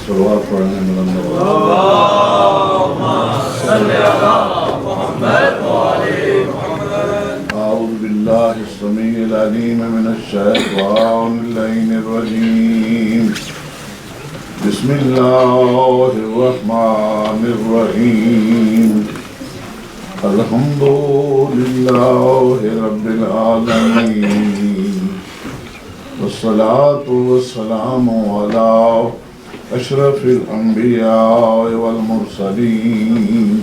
صلوات پڑھنے میں أعوذ بالله السميع العليم من الشيطان اللعين الرجيم بسم الله الرحمن الرحيم الحمد لله رب العالمين والصلاة والسلام على أشرف الأنبياء والمرسلين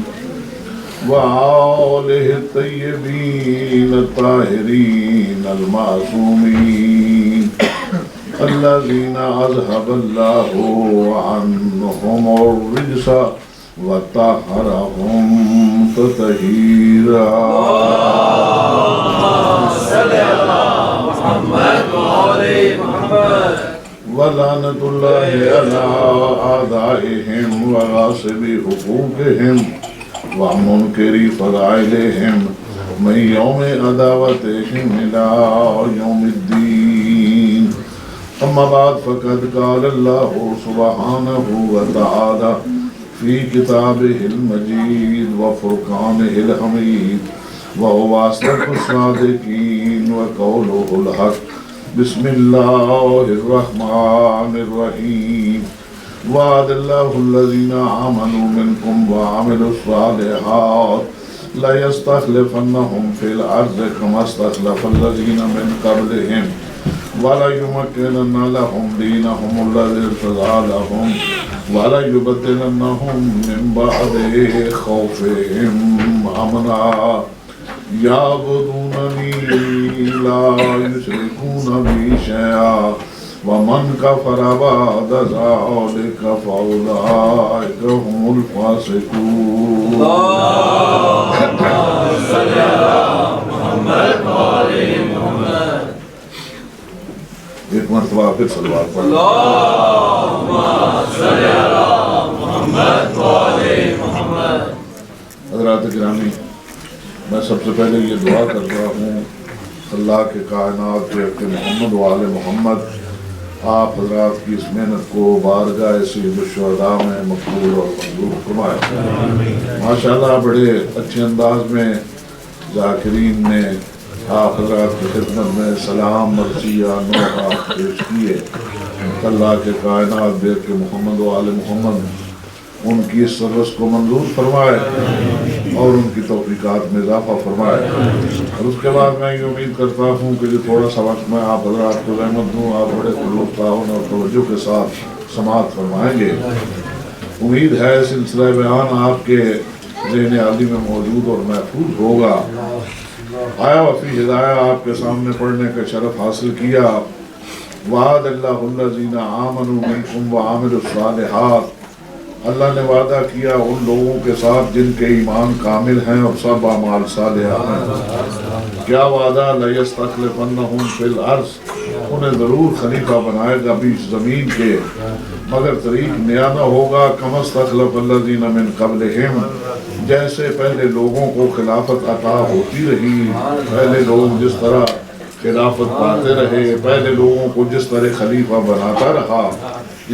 وآله الطيبين الطاهرين المعصومين الذين أذهب الله عنهم الرجس وطهرهم تطهيرا. ولعنة الله على أعدائهم وغاصبي حقوقهم ومنكر فضائلهم من يوم عداوتهم إلى يوم الدين. أما بعد فقد قال الله سبحانه وتعالى في كتابه المجيد وفرقانه الحميد وهو أصدق الصادقين وقوله الحق. بسم الله الرحمن الرحيم. وعد الله الذين آمنوا منكم وعملوا الصالحات لا يستخلفنهم في الأرض كما استخلف الذين من قبلهم ولا يمكنن لهم دينهم الذي ارتضى لهم ولا يبدلنهم من بعد خوفهم أمنا يعبدونني لا يشركون بي شيئا ومن كفر بعد ذلك فأولئك هم الفاسقون. اللهم صل على محمد وعلى محمد. ایک مرتبہ پھر صلوات پڑھیں. اللهم صل على محمد وعلى محمد. حضرات گرامی، میں سب سے پہلے یہ دعا کر رہا ہوں اللہ کے کائنات کے محمد وعلى محمد آپ حضرات کی اس محنت کو بارگاہ سید الشہداء میں مقبول اور منظور فرمائے. ماشاءاللہ بڑے اچھے انداز میں ذاکرین نے آپ حضرات کی خدمت میں سلام مرثیہ نوحات پیش کیے. اللہ کے کائنات دیکھ کے محمد وعلى محمد ان کی اس سروس کو منظور فرمائے اور ان کی توفیقات میں اضافہ فرمائے. اور اس کے بعد میں یہ امید کرتا ہوں کہ جو تھوڑا سا وقت میں آپ حضرات کو رحمت دوں، آپ بڑے خلوص تعاون اور توجہ کے ساتھ سماعت فرمائیں گے. امید ہے سلسلہ بیان آپ کے ذہن عالی میں موجود اور محفوظ ہوگا. آیا وفی ہدایہ آپ کے سامنے پڑھنے کا شرف حاصل کیا. وعد اللہ الذین آمنوا منکم وعملوا الصالحات. اللہ نے وعدہ کیا ان لوگوں کے ساتھ جن کے ایمان کامل ہیں اور سب اعمال صالحہ ہیں. کیا وعدہ؟ لَيَسْتَخْلِفَنَّهُمْ فِي الْأَرْضِ. انہیں ضرور خلیفہ بنائے گا بیچ زمین کے، مگر طریق نیا نہ ہوگا. كَمَا اسْتَخْلَفَ الَّذِينَ مِن قَبْلِهِمْ. جیسے پہلے لوگوں کو خلافت عطا ہوتی رہی، پہلے لوگ جس طرح خلافت پاتے رہے، پہلے لوگوں کو جس طرح خلیفہ بناتا رہا،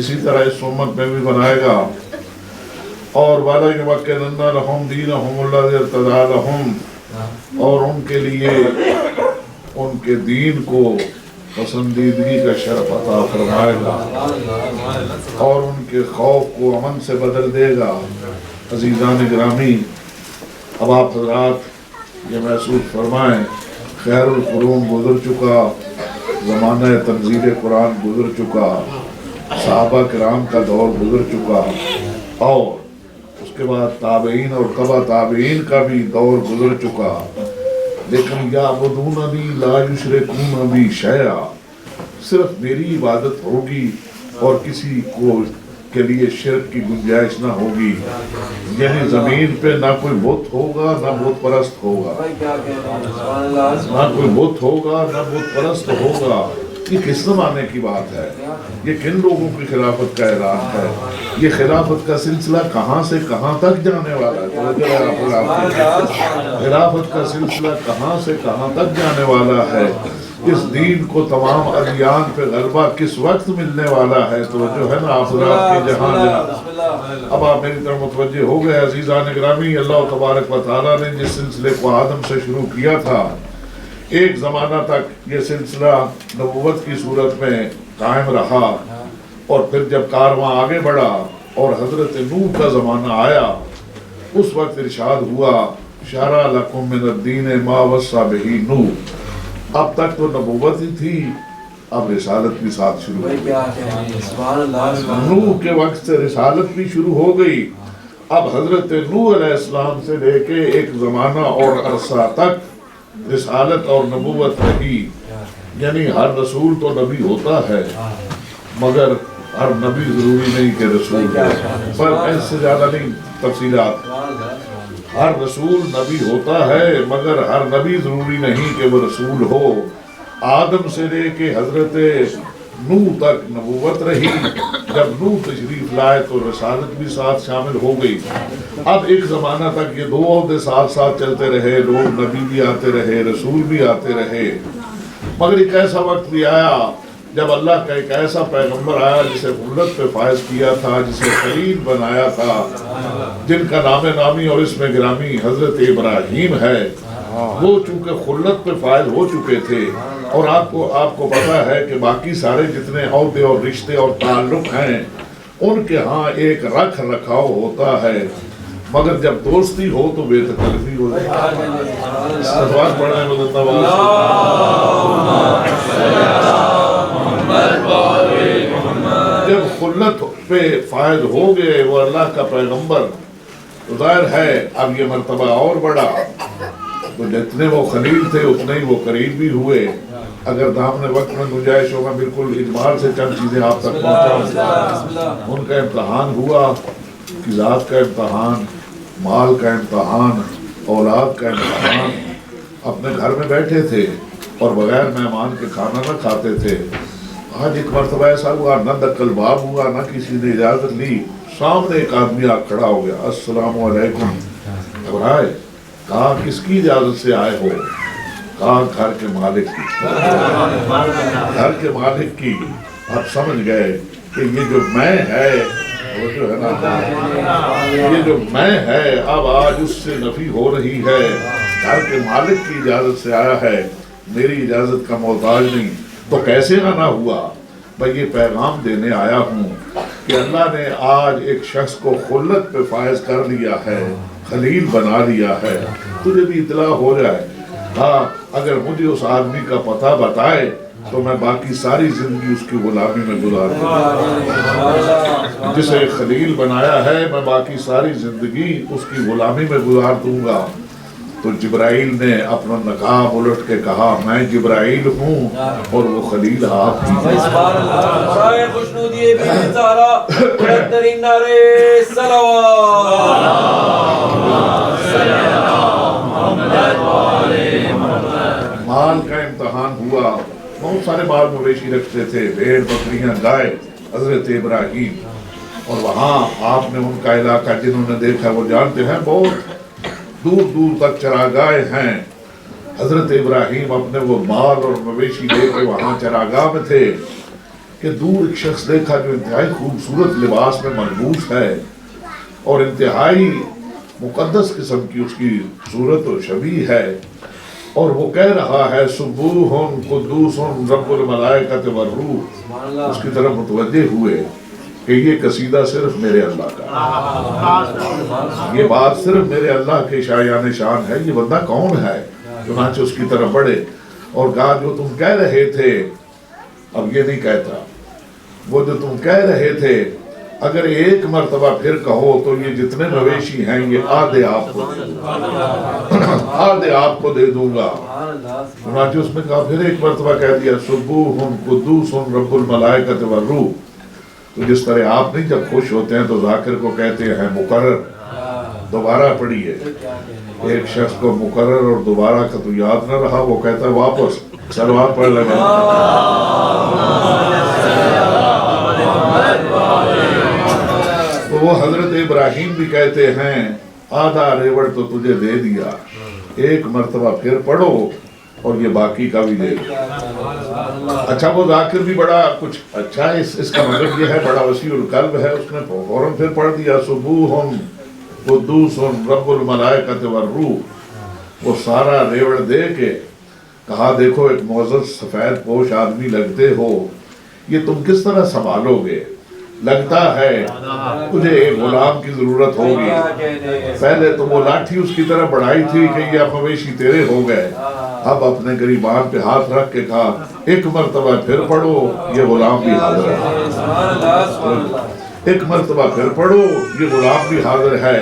اسی طرح اس امت میں بھی بنائے گا. اور وَلَا يُمَكِّنَنَّ لَهُمْ دِينَهُمُ الَّذِي ارْتَضَىٰ لَهُمْ. اور ان کے لیے ان کے دین کو پسندیدگی کا شرف عطا فرمائے گا اور ان کے خوف کو امن سے بدل دے گا. عزیزان گرامی، اب آپ حضرات یہ محسوس فرمائیں، خیر القرون گزر چکا، زمانہ تنزیل قرآن گزر چکا، صحابہ کرام کا دور گزر چکا، اور اس کے بعد تابعین اور تبع تابعین کا بھی دور گزر چکا. لیکن یعبدوننی لا یشرکون بی شیئا، صرف میری عبادت ہوگی اور کسی کو کے لیے شرک کی گنجائش نہ ہوگی. یعنی زمین پہ نہ کوئی بت ہوگا نہ بت پرست ہوگا، نہ کوئی بت ہوگا نہ بت پرست ہوگا. یہ کس زمانے کی بات ہے؟ یہ کن لوگوں کی خلافت کا اعلان ہے؟ یہ خلافت کا سلسلہ کہاں سے کہاں تک جانے والا ہے؟ خلافت کا سلسلہ کہاں سے کہاں تک جانے والا ہے؟ اس دین کو تمام ادیان پہ غلبہ کس وقت ملنے والا ہے؟ تو جو ہے نا آپ حضرات کے جہاں اب آپ میری طرف متوجہ ہو گئے عزیزان گرامی. اللہ تبارک و تعالیٰ نے جس سلسلے کو آدم سے شروع کیا تھا، ایک زمانہ تک یہ سلسلہ نبوت کی صورت میں قائم رہا، اور پھر جب کارواں آگے بڑھا اور حضرت نوح کا زمانہ آیا، اس وقت ارشاد ہوا شرع لکم من الدین ما وصی بہ نوح. اب تک تو نبوت ہی تھی، اب رسالت بھی ساتھ شروع ہو گئی. نوح کے وقت سے رسالت بھی شروع ہو گئی. اب حضرت نوح علیہ السلام سے لے کے ایک زمانہ اور عرصہ تک رسالت اور نبوت رہی. یعنی ہر رسول تو نبی ہوتا ہے، مگر ہر نبی ضروری نہیں کہ رسول ہو. پر اس سے زیادہ نہیں تفصیلات. ہر رسول نبی ہوتا ہے، مگر ہر نبی ضروری نہیں کہ وہ رسول ہو. آدم سے لے کے حضرت نوح تک نبوت رہی. جب نوح تشریف لائے تو رسالت بھی ساتھ شامل ہو گئی. اب ایک زمانہ تک یہ دو عہدے ساتھ ساتھ چلتے رہے، لوگ نبی بھی آتے رہے، رسول بھی آتے رہے. مگر ایک ایسا وقت بھی آیا جب اللہ کا ایک ایسا پیغمبر آیا جسے خلت پہ فائز کیا تھا، جسے خلیل بنایا تھا، جن کا نام نامی اور اسم گرامی حضرت ابراہیم ہے. وہ چونکہ خلت پہ فائز ہو چکے تھے، اور آپ کو پتا ہے کہ باقی سارے جتنے عہدے اور رشتے اور تعلق ہیں ان کے ہاں ایک رکھ رکھاؤ ہوتا ہے، مگر جب دوستی ہو تو بے تکلفی ہو جائے. استغفار پڑھنے مدد جب خلت پہ فائد ہو گئے وہ اللہ کا پیغمبر، تو ظاہر ہے اب یہ مرتبہ اور بڑھا. تو جتنے وہ خلیل تھے اتنے ہی وہ قریب بھی ہوئے. اگر دامن وقت میں گنجائش ہوگا بالکل اجمال سے چند چیزیں آپ تک پہنچاؤں. ان کا امتحان ہوا، ذات کا امتحان، مال کا امتحان، اولاد کا امتحان. اپنے گھر میں بیٹھے تھے اور بغیر مہمان کے کھانا نہ کھاتے تھے. آج ایک مرتبہ ایسا ہوا، نہ دکل باب ہوا، نہ کسی نے اجازت لی. سامنے ایک آدمی آ کھڑا ہو گیا، السلام علیکم. گھبرائے، کہا کس کی اجازت سے آئے ہو؟ کہا گھر کے مالک کی. گھر کے مالک کی. آپ سمجھ گئے کہ یہ جو میں ہے وہ جو ہے نا، یہ جو میں ہے اب آج اس سے نفی ہو رہی ہے. گھر کے مالک کی اجازت سے آیا ہے، میری اجازت کا محتاج نہیں. تو کیسے نہ ہوا؟ میں یہ پیغام دینے آیا ہوں کہ اللہ نے آج ایک شخص کو خلت پہ فائز کر لیا ہے، خلیل بنا لیا ہے. تجھے بھی اطلاع ہو جائے. ہاں، اگر مجھے اس آدمی کا پتہ بتائے تو میں باقی ساری زندگی اس کی غلامی میں گزار دوں. جسے خلیل بنایا ہے میں باقی ساری زندگی اس کی غلامی میں گزار دوں گا. تو جبرائیل نے اپنا نقاب الٹ کے کہا میں جبرائیل ہوں اور وہ خلیل آپ ہی ہیں. مال کا امتحان ہوا. بہت سارے مال مویشی رکھتے تھے، بھیڑ بکریاں گائے. حضرت ابراہیم، اور وہاں آپ نے ان کا علاقہ جنہوں نے دیکھا وہ جانتے ہیں، بہت دور دور تک چراگاہیں ہیں. حضرت ابراہیم اپنے وہ مال اور مویشی لے کے وہاں چراگاہ میں تھے کہ دور ایک شخص دیکھا جو انتہائی خوبصورت لباس میں ملبوس ہے اور انتہائی مقدس قسم کی اس کی صورت و شبیہ ہے. اور وہ کہہ رہا ہے سبوح قدوس رب الملائکۃ والروح. اس کی طرف متوجہ ہوئے کہ یہ قصیدہ صرف میرے اللہ کا، یہ بات صرف میرے اللہ کے شایان شان ہے. یہ بندہ کون ہے؟ چنانچہ اس کی طرف بڑھے اور کہا جو تم کہہ رہے تھے، اب یہ نہیں کہتا، وہ جو تم کہہ رہے تھے اگر ایک مرتبہ پھر کہو تو یہ جتنے مویشی ہیں یہ آدھے آپ کو دے دوں گا، آدھے آپ کو دے دوں گا. چنانچہ اس نے کہا پھر ایک مرتبہ کہہ دیا سبوح قدوس رب الملائکۃ والروح. تو جس طرح آپ نہیں جب خوش ہوتے ہیں تو ذاکر کو کہتے ہیں مقرر، دوبارہ پڑھیے. ایک شخص کو مقرر اور دوبارہ کا تو یاد نہ رہا، وہ کہتا ہے واپس صلوات پڑھ لگا. تو وہ حضرت ابراہیم بھی کہتے ہیں آدھا ریوڑ تو تجھے دے دیا، ایک مرتبہ پھر پڑھو اور یہ باقی کا بھی دے دو. اچھا وہ ذاکر بھی بڑا کچھ اچھا ہے، اس کا مطلب یہ ہے بڑا وسیع القلب ہے، اس نے فوراً پھر پڑھ دیا سبوح قدوس رب الملائکۃ والروح، وہ سارا ریوڑ دے کے کہا دیکھو ایک معزز سفید پوش آدمی لگتے ہو، یہ تم کس طرح سنبھالو گے؟ لگتا ہے تجھے ایک غلام کی ضرورت ہوگی، پہلے تو وہ لاٹھی اس کی طرح بڑھائی تھی کہ یہ مویشی تیرے ہو گئے، اب اپنے گریبان پہ ہاتھ رکھ کے کہا ایک مرتبہ پھر پڑھو یہ غلام بھی حاضر ہے، ایک مرتبہ پھر پڑھو یہ غلام بھی حاضر ہے۔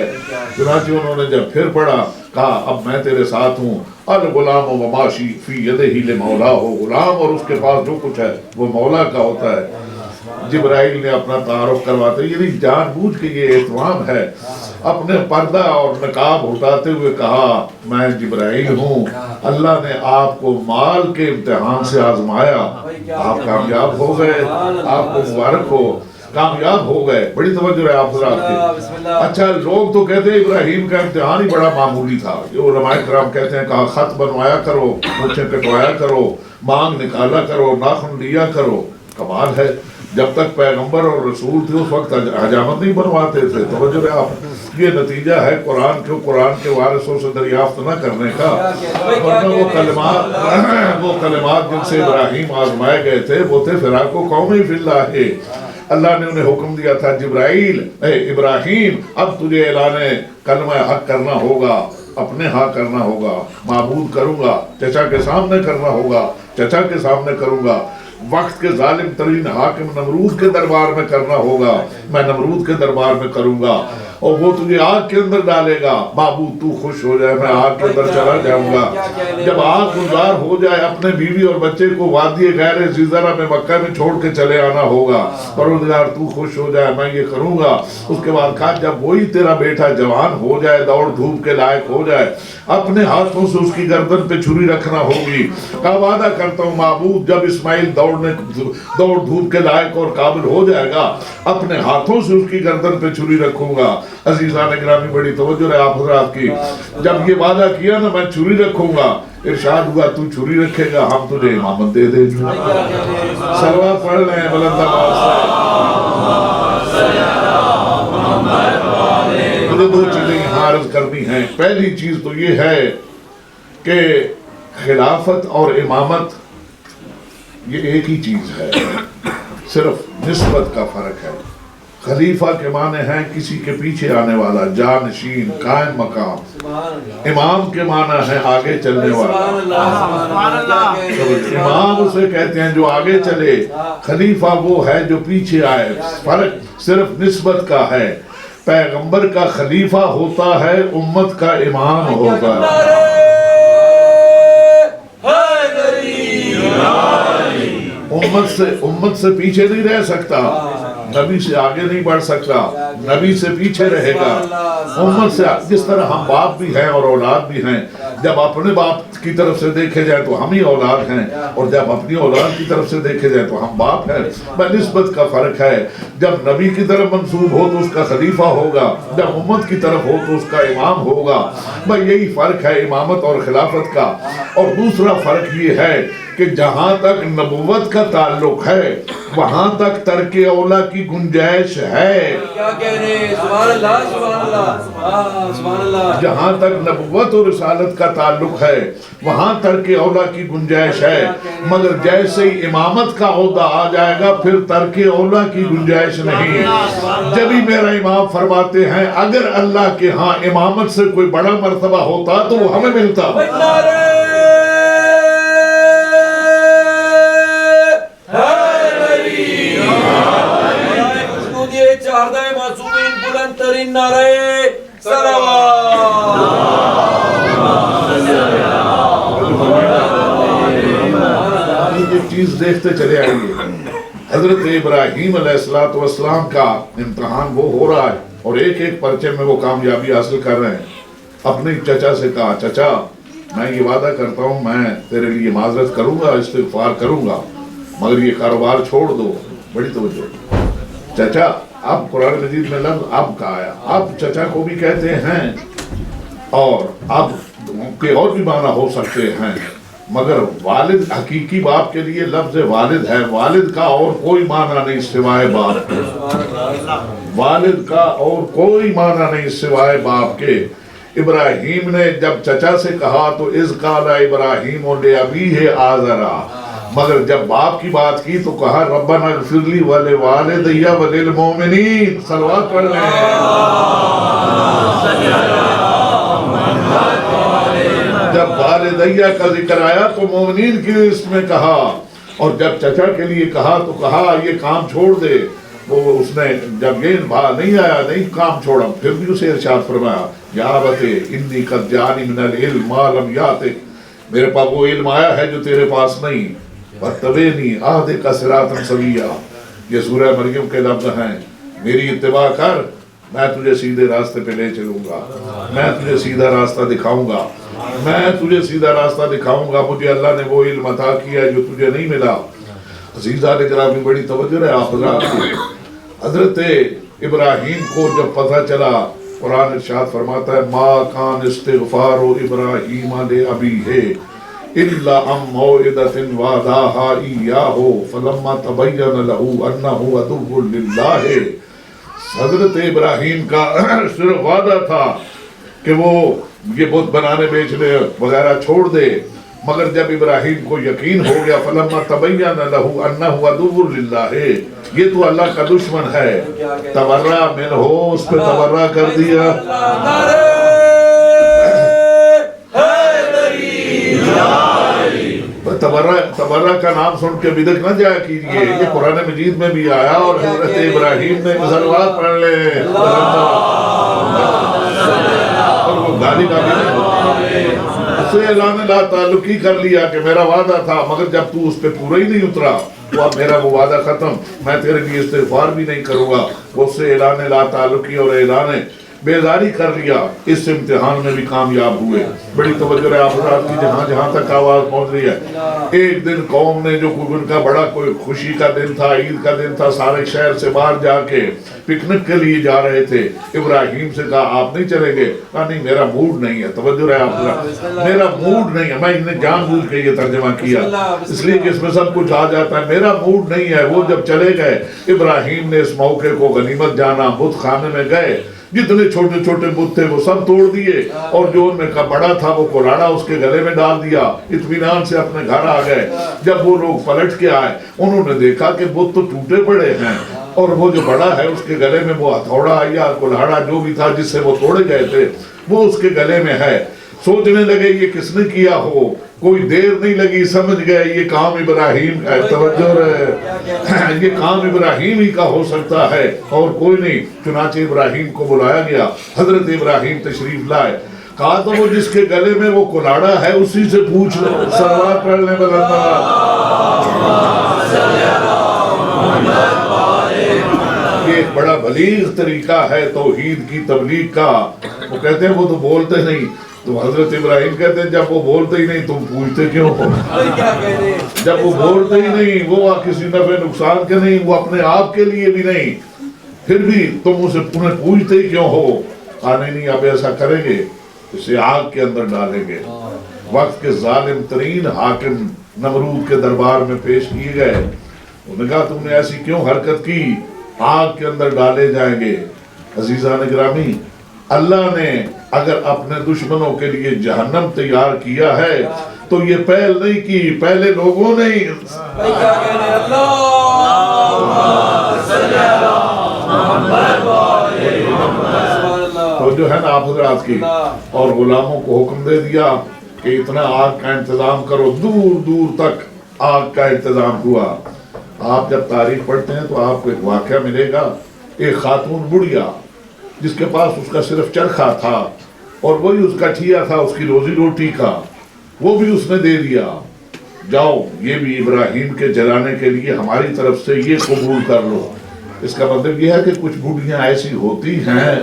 چنانچہ انہوں نے جب پھر پڑھا کہا اب میں تیرے ساتھ ہوں، الغلام وما فی یدہ لمولا ہو، غلام اور اس کے پاس جو کچھ ہے وہ مولا کا ہوتا ہے۔ جبرائیل نے اپنا تعارف کرواتے یعنی جان بوجھ کے یہ اہتمام ہے، اپنے پردہ اور نقاب اٹھاتے ہوئے کہا میں جبرائیل ہوں، اللہ نے آپ کو مال کے امتحان سے آزمایا، آپ کامیاب ہو گئے، آپ کو مبارک ہو، کامیاب ہو گئے۔ بڑی توجہ ہے آپ حضرات کی۔ اچھا لوگ تو کہتے ہیں ابراہیم کا امتحان ہی بڑا معمولی تھا، جو علماء کرام کہتے ہیں کہا خط بنوایا کرو، مونچھیں کٹوایا کرو، مانگ نکالا کرو، ناخن لیا کرو۔ کمال ہے، جب تک پیغمبر اور رسول تھے اس وقت حجامت نہیں بنواتے تھے۔ توجہ ہے آپ، یہ نتیجہ ہے قرآن کے وارثوں سے دریافت نہ کرنے کا، ورنہ وہ کلمات جن سے ابراہیم آزمائے گئے تھے وہ تھے فراق و قوم فی اللہ۔ اللہ نے انہیں حکم دیا تھا جبرائیل اے ابراہیم اب تجھے اعلان کلمہ حق کرنا ہوگا، اپنے ہاں کرنا ہوگا، معبود کروں گا چچا کے سامنے کرنا ہوگا، چچا کے سامنے کروں گا، وقت کے ظالم ترین حاکم نمرود کے دربار میں کرنا ہوگا، میں نمرود کے دربار میں کروں گا، اور وہ تجھے آگ کے اندر ڈالے گا، معبود تو خوش ہو جائے میں آگ کے اندر چلا جاؤں گا۔ جب آگ گلزار ہو جائے اپنے بیوی اور بچے کو وادی غیر زیزرہ میں مکہ میں چھوڑ کے چلے آنا ہوگا، پروردگار تو خوش ہو جائے میں یہ کروں گا۔ اس کے بعد کہا جب وہی تیرا بیٹا جوان ہو جائے، دوڑ دھوپ کے لائق ہو جائے، اپنے ہاتھوں سے اس کی گردن پہ چھری رکھنا ہوگی۔ کہا وعدہ کرتا ہوں معبود جب اسماعیل دوڑ دھوپ کے لائق اور قابل ہو جائے گا اپنے ہاتھوں سے اس کی گردن پہ چھری رکھوں گا۔ عزیزان گرامی بڑی توجہ ہے آپ حضرات کی، جب یہ وعدہ کیا نا میں چھری رکھوں گا، ارشاد ہوا تو چھری رکھے گا ہم تجھے امامت دے دیں گے۔ صلوات پڑھ لیں بلند آواز سے۔ مجھے دو چیزیں یہاں عرض کرنی ہیں۔ پہلی چیز تو یہ ہے کہ خلافت اور امامت یہ ایک ہی چیز ہے، صرف نسبت کا فرق ہے۔ خلیفہ کے معنی ہیں کسی کے پیچھے آنے والا، جانشین، قائم مقام۔ امام کے معنی ہے آگے چلنے والا۔ امام اسے کہتے ہیں جو آگے چلے، خلیفہ وہ ہے جو پیچھے آئے۔ فرق صرف نسبت کا ہے، پیغمبر کا خلیفہ ہوتا ہے، امت کا امام ہوتا ہے۔ امت سے پیچھے نہیں رہ سکتا، نبی سے آگے نہیں بڑھ سکتا، نبی سے پیچھے رہے گا۔ امت سے جس طرح ہم باپ بھی ہیں اور اولاد بھی ہیں، جب اپنے باپ کی طرف سے دیکھے جائے تو ہم ہی اولاد ہیں، اور جب اپنی اولاد کی طرف سے دیکھے جائے تو ہم باپ ہیں۔ نسبت کا فرق ہے، جب نبی کی طرف منسوب ہو تو اس کا خلیفہ ہوگا، جب امت کی طرف ہو تو اس کا امام ہوگا۔ یہی فرق ہے امامت اور خلافت کا۔ اور دوسرا فرق یہ ہے کہ جہاں تک نبوت کا تعلق ہے وہاں تک ترک اولا کی گنجائش ہے۔ کیا کہہ رہے ہیں؟ سبحان اللہ، سبحان اللہ، سبحان اللہ۔ جہاں تک نبوت اور رسالت کا تعلق ہے وہاں ترک اولا کی گنجائش ہے، مگر جیسے ہی امامت کا عہدہ آ جائے گا پھر ترک اولا کی گنجائش نہیں۔ جبھی میرا امام فرماتے ہیں اگر اللہ کے ہاں امامت سے کوئی بڑا مرتبہ ہوتا تو وہ ہمیں ملتا۔ ترین نعرہ صلوات۔ یہ چیز دیکھتے چلے آئیے، حضرت ابراہیم علیہ السلام کا امتحان وہ ہو رہا ہے اور ایک ایک پرچے میں وہ کامیابی حاصل کر رہے ہیں۔ اپنے چچا سے کہا چچا میں یہ وعدہ کرتا ہوں میں تیرے لیے معذرت کروں گا، استغفار کروں گا، مگر یہ کاروبار چھوڑ دو۔ بڑی توجہ چچا، اب قرآن مجید میں لفظ اب کا آیا، اب چچا کو بھی کہتے ہیں اور اب کے اور بھی معنی ہو سکتے ہیں، مگر والد حقیقی باپ کے لیے لفظ والد ہے، والد کا اور کوئی معنی نہیں سوائے باپ کے، والد کا اور کوئی معنی نہیں سوائے باپ کے۔ ابراہیم نے جب چچا سے کہا تو اذ قال ابراہیم لأبیہ آزرا، مگر جب باپ کی بات کی تو کہا ربنا اغفر لی ولوالدی وللمؤمنین۔ صلوات پڑھ رہے ہیں۔ جب والدیہ کا ذکر آیا تو مومنین کی اس میں کہا، اور جب چچا کے لیے کہا تو کہا یہ کام چھوڑ دے۔ وہ اس نے جب یہ نہیں آیا، نہیں کام چھوڑا، پھر بھی اسے ارشاد فرمایا یا ابت انی قد جانی من العلم ما لم یاتک، میرے پاس وہ علم آیا ہے جو تیرے پاس نہیں، واتبعنی اہدک صراطا سویا، یہ سورہ مریم کے لفظ ہیں، میری اتباع کر، میں تجھے سیدھے راستے پہ لے چلوں گا، میں تجھے سیدھا راستہ دکھاؤں گا، میں تجھے سیدھا راستہ دکھاؤں گا۔ مجھے اللہ نے وہ علم عطا کیا ہے جو تجھے نہیں ملا۔ عزیزان گرامی، بڑی توجہ ہے آپ حضرات کی۔ حضرت ابراہیم کو جب پتہ چلا، قرآن ارشاد فرماتا ہے ما کان استغفار ابراہیم لأبیہ الا عن موعدۃ وعدہا ایاہ فلما تبین لہ انہ عدو للہ۔ حضرت ابراہیم کا صرف وعدہ تھا کہ وہ یہ بت بنانے بیچنے وغیرہ چھوڑ دے، مگر جب ابراہیم کو یقین ہو گیا فلما تبین لہ انہ عدو للہ، یہ تو اللہ کا دشمن ہے، تبرأ منہ، اس پہ تبرأ کر دیا۔ تبرہ کا نام سن کے بدعت نہ جایا کیجئے، یہ قرآن مجید میں بھی آیا، اور حضرت ابراہیم نے صلوات پڑھ لے، اور وہ گالی کا بھی نہیں ہوتا، اس سے اعلان لا تعلقی کر لیا کہ میرا وعدہ تھا، مگر جب تو اس پہ پورا ہی نہیں اترا تو اب میرا وہ وعدہ ختم، میں تیرے لیے استغفار بھی نہیں کروں گا۔ وہ اس سے اعلان لا تعلقی اور اعلان بیداری کر لیا، اس امتحان میں بھی کامیاب ہوئے۔ بڑی توجہ ہے آپ حضرات کی، جہاں جہاں تک آواز پہنچ رہی ہے۔ ایک دن قوم نے جو ان کا بڑا کوئی خوشی کا دن تھا، عید کا دن تھا، سارے شہر سے باہر جا کے پکنک کے لیے جا رہے تھے، ابراہیم سے کہا آپ نہیں چلیں گے؟ کہا نہیں میرا موڈ نہیں ہے۔ توجہ ہے آپ حضرات، میرا موڈ نہیں ہے، میں انہیں جان بوجھ کے یہ ترجمہ کیا اس لیے کہ اس میں سب کچھ آ جاتا ہے، میرا موڈ نہیں ہے۔ وہ جب چلے گئے، ابراہیم نے اس موقع کو غنیمت جانا، بت خانے میں گئے، جتنے چھوٹے چھوٹے بت تھے وہ سب توڑ دیے، اور جو ان میں کا بڑا تھا وہ کلاڑا اس کے گلے میں ڈال دیا، اطمینان سے اپنے گھر آ گئے۔ جب وہ لوگ پلٹ کے آئے، انہوں نے دیکھا کہ بت تو ٹوٹے پڑے ہیں، اور وہ جو بڑا ہے اس کے گلے میں وہ ہتھوڑا یا کلاڑا جو بھی تھا جس سے وہ توڑے گئے تھے وہ اس کے گلے میں ہے۔ سوچنے لگے یہ کس نے کیا ہو، کوئی دیر نہیں لگی، سمجھ گئے یہ کام ابراہیم کا ہے۔ توجہ رہے، یہ کام ابراہیم ہی کا ہو سکتا ہے اور کوئی نہیں۔ چنانچہ ابراہیم کو بلایا گیا، حضرت ابراہیم تشریف لائے، کہا تو وہ جس کے گلے میں وہ کلاڑا ہے اسی سے پوچھ لو۔ صلوات پڑھنے بلندہ، یہ ایک بڑا بلیغ طریقہ ہے توحید کی تبلیغ کا۔ وہ کہتے ہیں وہ تو بولتے نہیں، تو حضرت ابراہیم کہتے ہیں جب وہ بولتے ہی نہیں تم پوچھتے کیوں ہو؟ جب وہ بولتے ہی نہیں، وہ کسی نفع نقصان کے نہیں، وہ اپنے آپ کے لیے بھی نہیں، پھر بھی تم اسے پوچھتے ہی کیوں ہو؟ نہیں اب ایسا کریں گے، اسے آگ کے اندر ڈالیں گے۔ وقت کے ظالم ترین حاکم نمرود کے دربار میں پیش کیے گئے، انہوں نے کہا تم نے ایسی کیوں حرکت کی؟ آگ کے اندر ڈالے جائیں گے۔ عزیزان گرامی، اللہ نے اگر اپنے دشمنوں کے لیے جہنم تیار کیا ہے تو یہ پہل نہیں کی، پہلے لوگوں نے تو جو ہے نا آپ حضرات کی، اور غلاموں کو حکم دے دیا کہ اتنا آگ کا انتظام کرو، دور دور تک آگ کا انتظام ہوا۔ آپ جب تاریخ پڑھتے ہیں تو آپ کو ایک واقعہ ملے گا، ایک خاتون بڑھیا جس کے پاس اس کا صرف چرخا تھا اور وہی اس کا ٹھیا تھا اس کی روزی روٹی کا، وہ بھی اس نے دے دیا، جاؤ یہ بھی ابراہیم کے جلانے کے لیے ہماری طرف سے یہ قبول کر لو۔ اس کا مطلب یہ ہے کہ کچھ بڑھیاں ایسی ہوتی ہیں،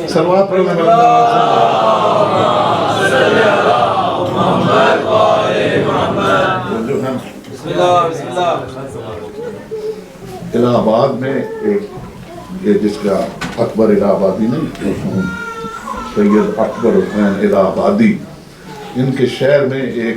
صلوات پڑھنے الہ آباد میں ایک یہ جس کا اکبر الہ آبادی نہیں، سید اکبر حسین الہ آبادی، ان کے شہر میں ایک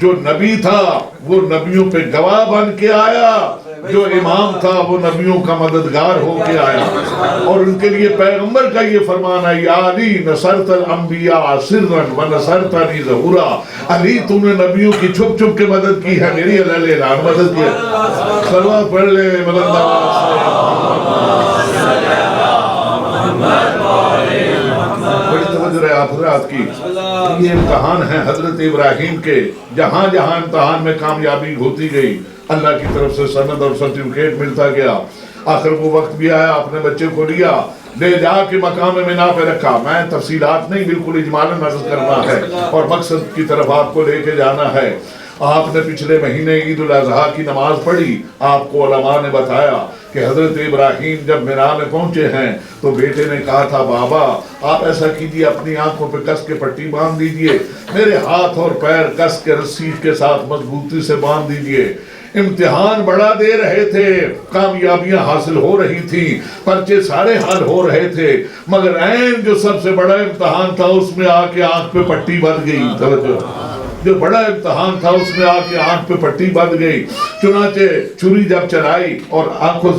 جو نبی تھا وہ نبیوں پہ گواہ بن کے آیا، جو امام تھا وہ نبیوں کا مددگار ہو کے آیا، اور ان کے لیے پیغمبر کا یہ فرمان ہے، یا علی نصرت الانبیاء سرا ونصرتنی ظہورا، علی تم نے نبیوں کی چھپ چھپ کے مدد کی ہے، میری اللہ اعلان مدد کی ہے۔ صلوات پڑھ لیں بلند آواز سے۔ بڑی توجہ ہے آپ حضرات کی، یہ امتحان ہے حضرت ابراہیم کے، جہاں جہاں امتحان میں کامیابی ہوتی گئی اللہ کی طرف سے سند اور سرٹیفکیٹ ملتا گیا، آخر وہ وقت بھی آیا، اپنے بچے کو لیا، لے جا کے مقام مینا پہ رکھا۔ میں تفصیلات نہیں، بالکل اجمالاً عرض کرنا ہے اور مقصد کی طرف آپ کو لے کے جانا ہے۔ آپ نے پچھلے مہینے عید الاضحیٰ کی نماز پڑھی، آپ کو علماء نے بتایا کہ حضرت ابراہیم جب مینا میں پہنچے ہیں تو بیٹے نے کہا تھا، بابا آپ ایسا کیجئے، اپنی آنکھوں پہ کس کے پٹی باندھ دیجئے، میرے ہاتھ اور پیر کس کے رسی کے ساتھ مضبوطی سے باندھ دیجئے۔ امتحان بڑا دے رہے تھے، کامیابیاں حاصل ہو رہی تھی، پرچے سارے حل ہو رہے تھے، مگر عین جو سب سے بڑا امتحان تھا اس میں آ کے آنکھ پہ پٹی بندھ گئی۔ توجہ، جو بڑا امتحان تھا اس میں آ کے آنکھ پہ پٹی بندھ گئی، چنانچہ چھری جب چلائی اور آنکھوں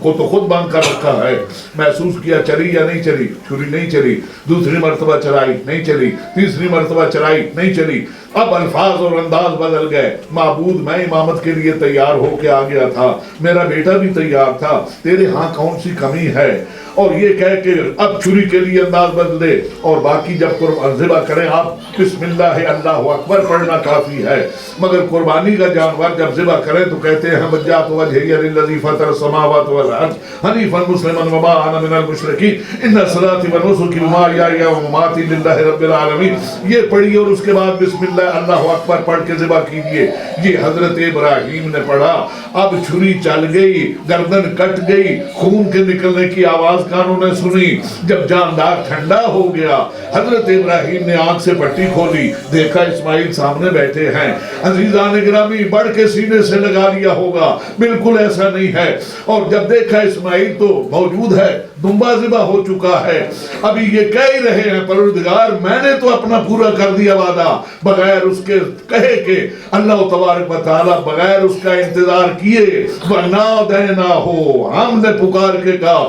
کو تو خود بند کر رکھا ہے، محسوس کیا چلی یا نہیں چلی، چھری نہیں چلی، دوسری مرتبہ چلائی نہیں چلی، تیسری مرتبہ چلائی نہیں چلی، اب الفاظ اور انداز بدل گئے، معبود میں امامت کے لیے تیار ہو کے آ گیا تھا، میرا بیٹا بھی تیار تھا، تیرے ہاں کون سی کمی ہے؟ اور یہ کہہ کے اب چھری کے لیے انداز بدل دے، اور باقی جب ذبح کریں آپ بسم اللہ اللہ اکبر پڑھنا کافی ہے، مگر قربانی کا جانور جب ذبح کریں تو کہتے ہیں وجہت وجہی للذی فطر السماوات والارض حنیفا مسلما وما انا من المشرکین ان صلاتي ونسکی ومحیاي ومماتی للہ رب العالمین، یہ پڑھی اور اس کے بعد بسم اللہ اللہ اکبر پڑھ کے ذبح کیجئے۔ یہ حضرت ابراہیم نے پڑھا، اب چھری چل گئی، گردن کٹ گئی، خون کے نکلنے کی آواز کانوں نے سنی، جب جاندار ٹھنڈا ہو گیا حضرت ابراہیم نے آنکھ سے پٹی کھولی، دیکھا اسماعیل سامنے بیٹھے ہیں۔ عزیزان گرامی بڑھ کے سینے سے لگا لیا ہوگا، بالکل ایسا نہیں ہے، اور جب دیکھا اسماعیل تو موجود ہے، دمبا ذبح ہو چکا ہے، ابھی یہ کہہ ہی رہے ہیں پروردگار میں نے تو اپنا پورا کر دیا وعدہ، بغیر اس کے کہے کہ اللہ تبارک و تعالیٰ بغیر اس کا انتظار کیے وَنَادَيْنَاهُ، ہم نے پکار کے کہا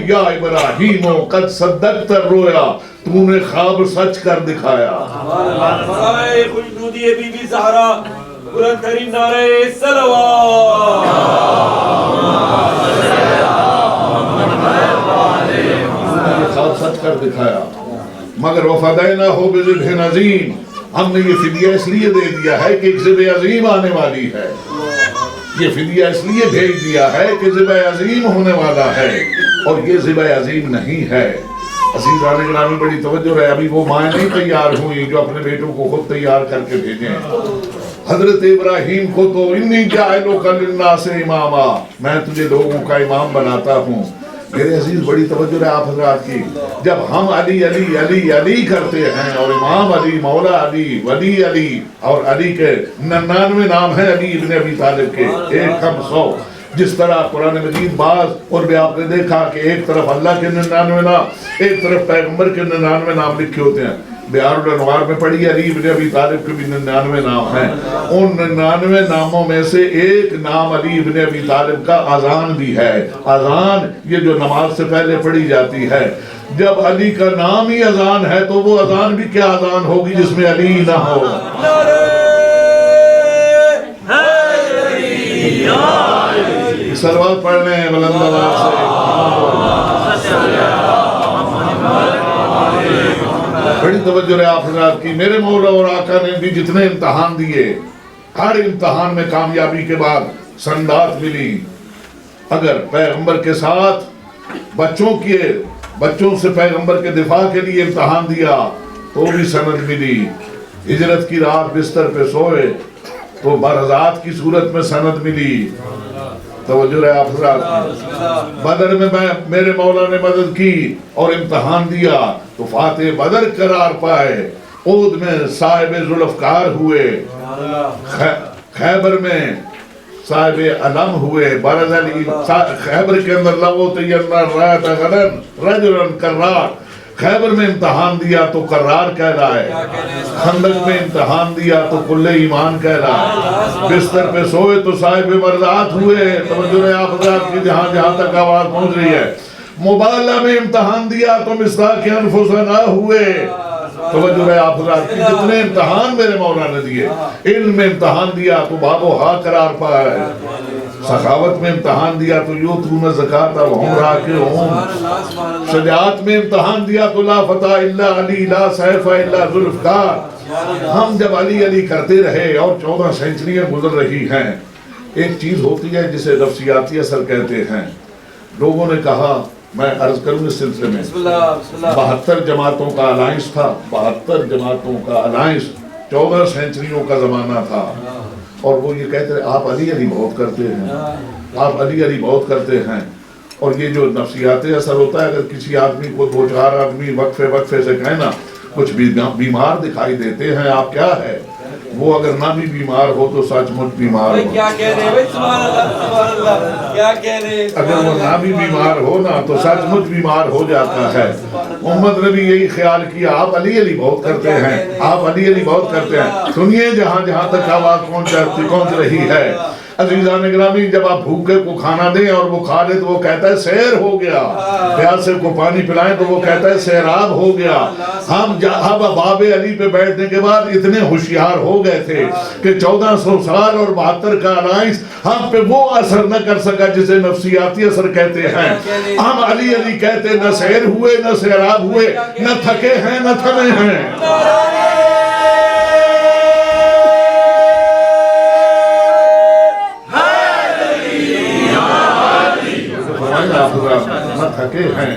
یا ابراہیم قد صدقت الرؤیا، تو نے خواب سچ کر دکھایا۔ خوش نودی بی بی زہرا، بلند ترین نعرہ صلوات، خواب سچ کر دکھایا، مگر وَفَدَيْنَاهُ بِذِبْحٍ عَظِيمٍ، ہم نے یہ فدیہ اس لیے دے دیا ہے کہ ایک ذبح عظیم آنے والی ہے، یہ فدیہ اس لیے بھیج دیا ہے کہ ذبح عظیم ہونے والا ہے، اور یہ ذبح عظیم نہیں ہے۔ عزیزان گرامی بڑی توجہ ہے، ابھی وہ مائیں نہیں تیار ہوئی جو اپنے بیٹوں کو خود تیار کر کے بھیجیں۔ حضرت ابراہیم کو تو انی جاعلک للناس اماما، میں تجھے لوگوں کا امام بناتا ہوں۔ میرے عزیز بڑی توجہ ہے آپ حضرات کی، جب ہم علی علی علی علی کرتے ہیں اور امام علی، مولا علی، ولی علی، اور علی کے 99 نام ہیں علی ابن ابی طالب کے، ایک کم 100، جس طرح قرآن مجید بعض اور بھی آپ نے دیکھا کہ ایک طرف اللہ کے 99 نام، ایک طرف پیغمبر کے 99 نام لکھے ہوتے ہیں، بیار الانوار میں پڑھی علی ابن ابی طالب کے بھی 99 نام ہیں، ان 99 ناموں میں سے ایک نام علی ابن ابی طالب کا اذان بھی ہے۔ اذان یہ جو نماز سے پہلے پڑھی جاتی ہے، جب علی کا نام ہی اذان ہے تو وہ اذان بھی کیا اذان ہوگی جس میں علی نہ ہو۔ صلوات پڑھ لیں بلند آواز سے۔ بڑی توجہ ہے آپ حضرات کی، میرے مولا اور آقا نے بھی جتنے امتحان دیے، ہر امتحان میں کامیابی کے بعد سندات ملی۔ اگر پیغمبر کے ساتھ بچوں سے پیغمبر کے دفاع کے لیے امتحان دیا تو بھی سند ملی۔ ہجرت کی رات بستر پہ سوئے تو برزات کی صورت میں سند ملی۔ توجہ ہے آپ حضرات، بدر میں میرے مولا نے مدد کی اور امتحان دیا تو فاتح بدر قرار پائے، احد میں صاحب ذوالفقار ہوئے، خیبر میں صاحب علم ہوئے، برز علی خیبر کے اندر لو طیرنا رایت غدن رجلا کرار، خیبر میں امتحان دیا تو قرار کہہ رہا ہے، خندق میں امتحان دیا تو کل ایمان کہہ رہا ہے، بستر پہ سوئے تو صاحب مرضات ہوئے، توجہ رہے آپ حضرات کی جہاں جہاں تک آواز پہنچ رہی ہے، مبالہ میں امتحان دیا تو مصداق انفسنا ہوئے، توجہ رہے آپ حضرات کی جتنے امتحان میرے مولا نے دیے، علم میں امتحان دیا تو باب و ہا قرار پا ہے، سخاوت میں امتحان دیا تو یوتون زکاة وہم راکعون، شجاعت میں امتحان دیا تو لا فتح الا علی لا سیف الا ذوالفقار۔ ہم جب علی علی کرتے رہے اور 14 سینچریاں گزر رہی ہیں، ایک چیز ہوتی ہے جسے نفسیاتی اثر کہتے ہیں۔ لوگوں نے کہا، میں عرض کروں اس سلسلے میں، 72 جماعتوں کا الائنس تھا، 72 جماعتوں کا الائنس، 14 سینچریوں کا زمانہ تھا، اور وہ یہ کہتے ہیں آپ علی علی بہت کرتے ہیں، آپ علی علی بہت کرتے ہیں۔ اور یہ جو نفسیاتی اثر ہوتا ہے، اگر کسی آدمی کو 2-4 آدمی وقفے سے کہنا کچھ بیمار دکھائی دیتے ہیں، آپ کیا ہے، وہ اگر نہ بھی بیمار ہو تو سچ مچ بیمار ہو، کیا کہہ رہے ہیں سبحان اللہ سبحان اللہ، کیا کہہ رہے ہیں، اگر وہ نہ بھی بیمار ہو نا تو سچ مچ بیمار ہو جاتا ہے۔ محمد نے بھی یہی خیال کیا، آپ علی علی بہت کرتے ہیں، آپ علی علی بہت کرتے ہیں۔ سنیے جہاں جہاں تک آواز پہنچ رہی ہے، عزیزان گرامی، جب آپ بھوکے کو کھانا دیں اور وہ کھا لے تو وہ کہتا ہے سیر ہو گیا، پیاسے کو پانی پلائیں تو وہ کہتا ہے سیراب ہو گیا۔ ہم باب علی پہ بیٹھنے کے بعد اتنے ہوشیار ہو گئے تھے کہ 1400 سال اور 72 کا الائنس ہم پہ وہ اثر نہ کر سکا جسے نفسیاتی اثر کہتے ہیں۔ ہم علی علی کہتے نہ سیر ہوئے نہ سیراب ہوئے، نہ تھکے ہیں نہ تھمے ہیں۔ نہ تھکے ہیں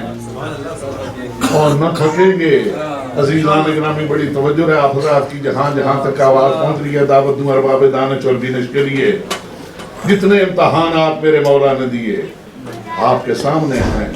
اور نہ تھکیں گے۔ عزیزان گرامی، بڑی توجہ ہے آپ حضرات کی جہاں جہاں تک آواز پہنچ رہی ہے، دعوت دوں ارباب دانش اور بینش کے لیے۔ جتنے امتحانات میرے مولا نے دیے آپ کے سامنے ہیں،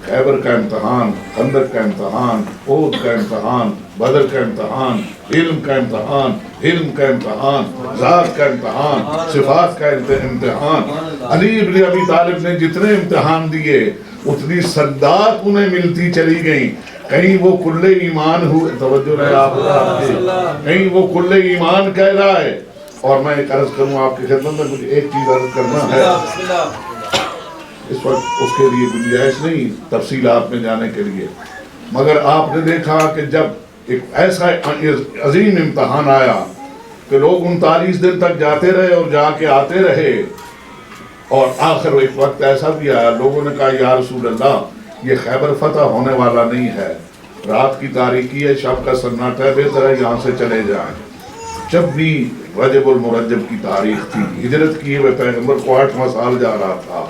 خیبر کا امتحان، خندق کا امتحان، احد کا امتحان، بدر کا امتحان، علم کا امتحان، علم کا امتحان، ذات کا امتحان، صفات کا امتحان۔ علی ابن ابی طالب نے جتنے امتحان دیے اتنی سداد انہیں ملتی چلی گئیں۔ کہیں وہ کل ایمان ہوئے، توجہ رہے آپ کے، کہیں وہ کل ایمان کہہ رہا ہے۔ اور میں ایک عرض کروں آپ کی خدمت میں، مجھے ایک چیز عرض کرنا ہے، اس وقت اس کے لیے گنجائش نہیں تفصیلات میں جانے کے لیے، مگر آپ نے دیکھا کہ جب ایک ایسا عظیم امتحان آیا کہ لوگ 39 دن تک جاتے رہے اور جا کے آتے رہے، اور آخر ایک وقت ایسا بھی آیا، لوگوں نے کہا یا رسول اللہ یہ خیبر فتح ہونے والا نہیں ہے، رات کی تاریکی ہے، شب کا سناٹا ہے، بہتر ہے یہاں سے چلے جائیں۔ جب بھی رجب المرجب کی تاریخ تھی، ہجرت کیے ہوئے پیغمبر کو 8واں سال جا رہا تھا،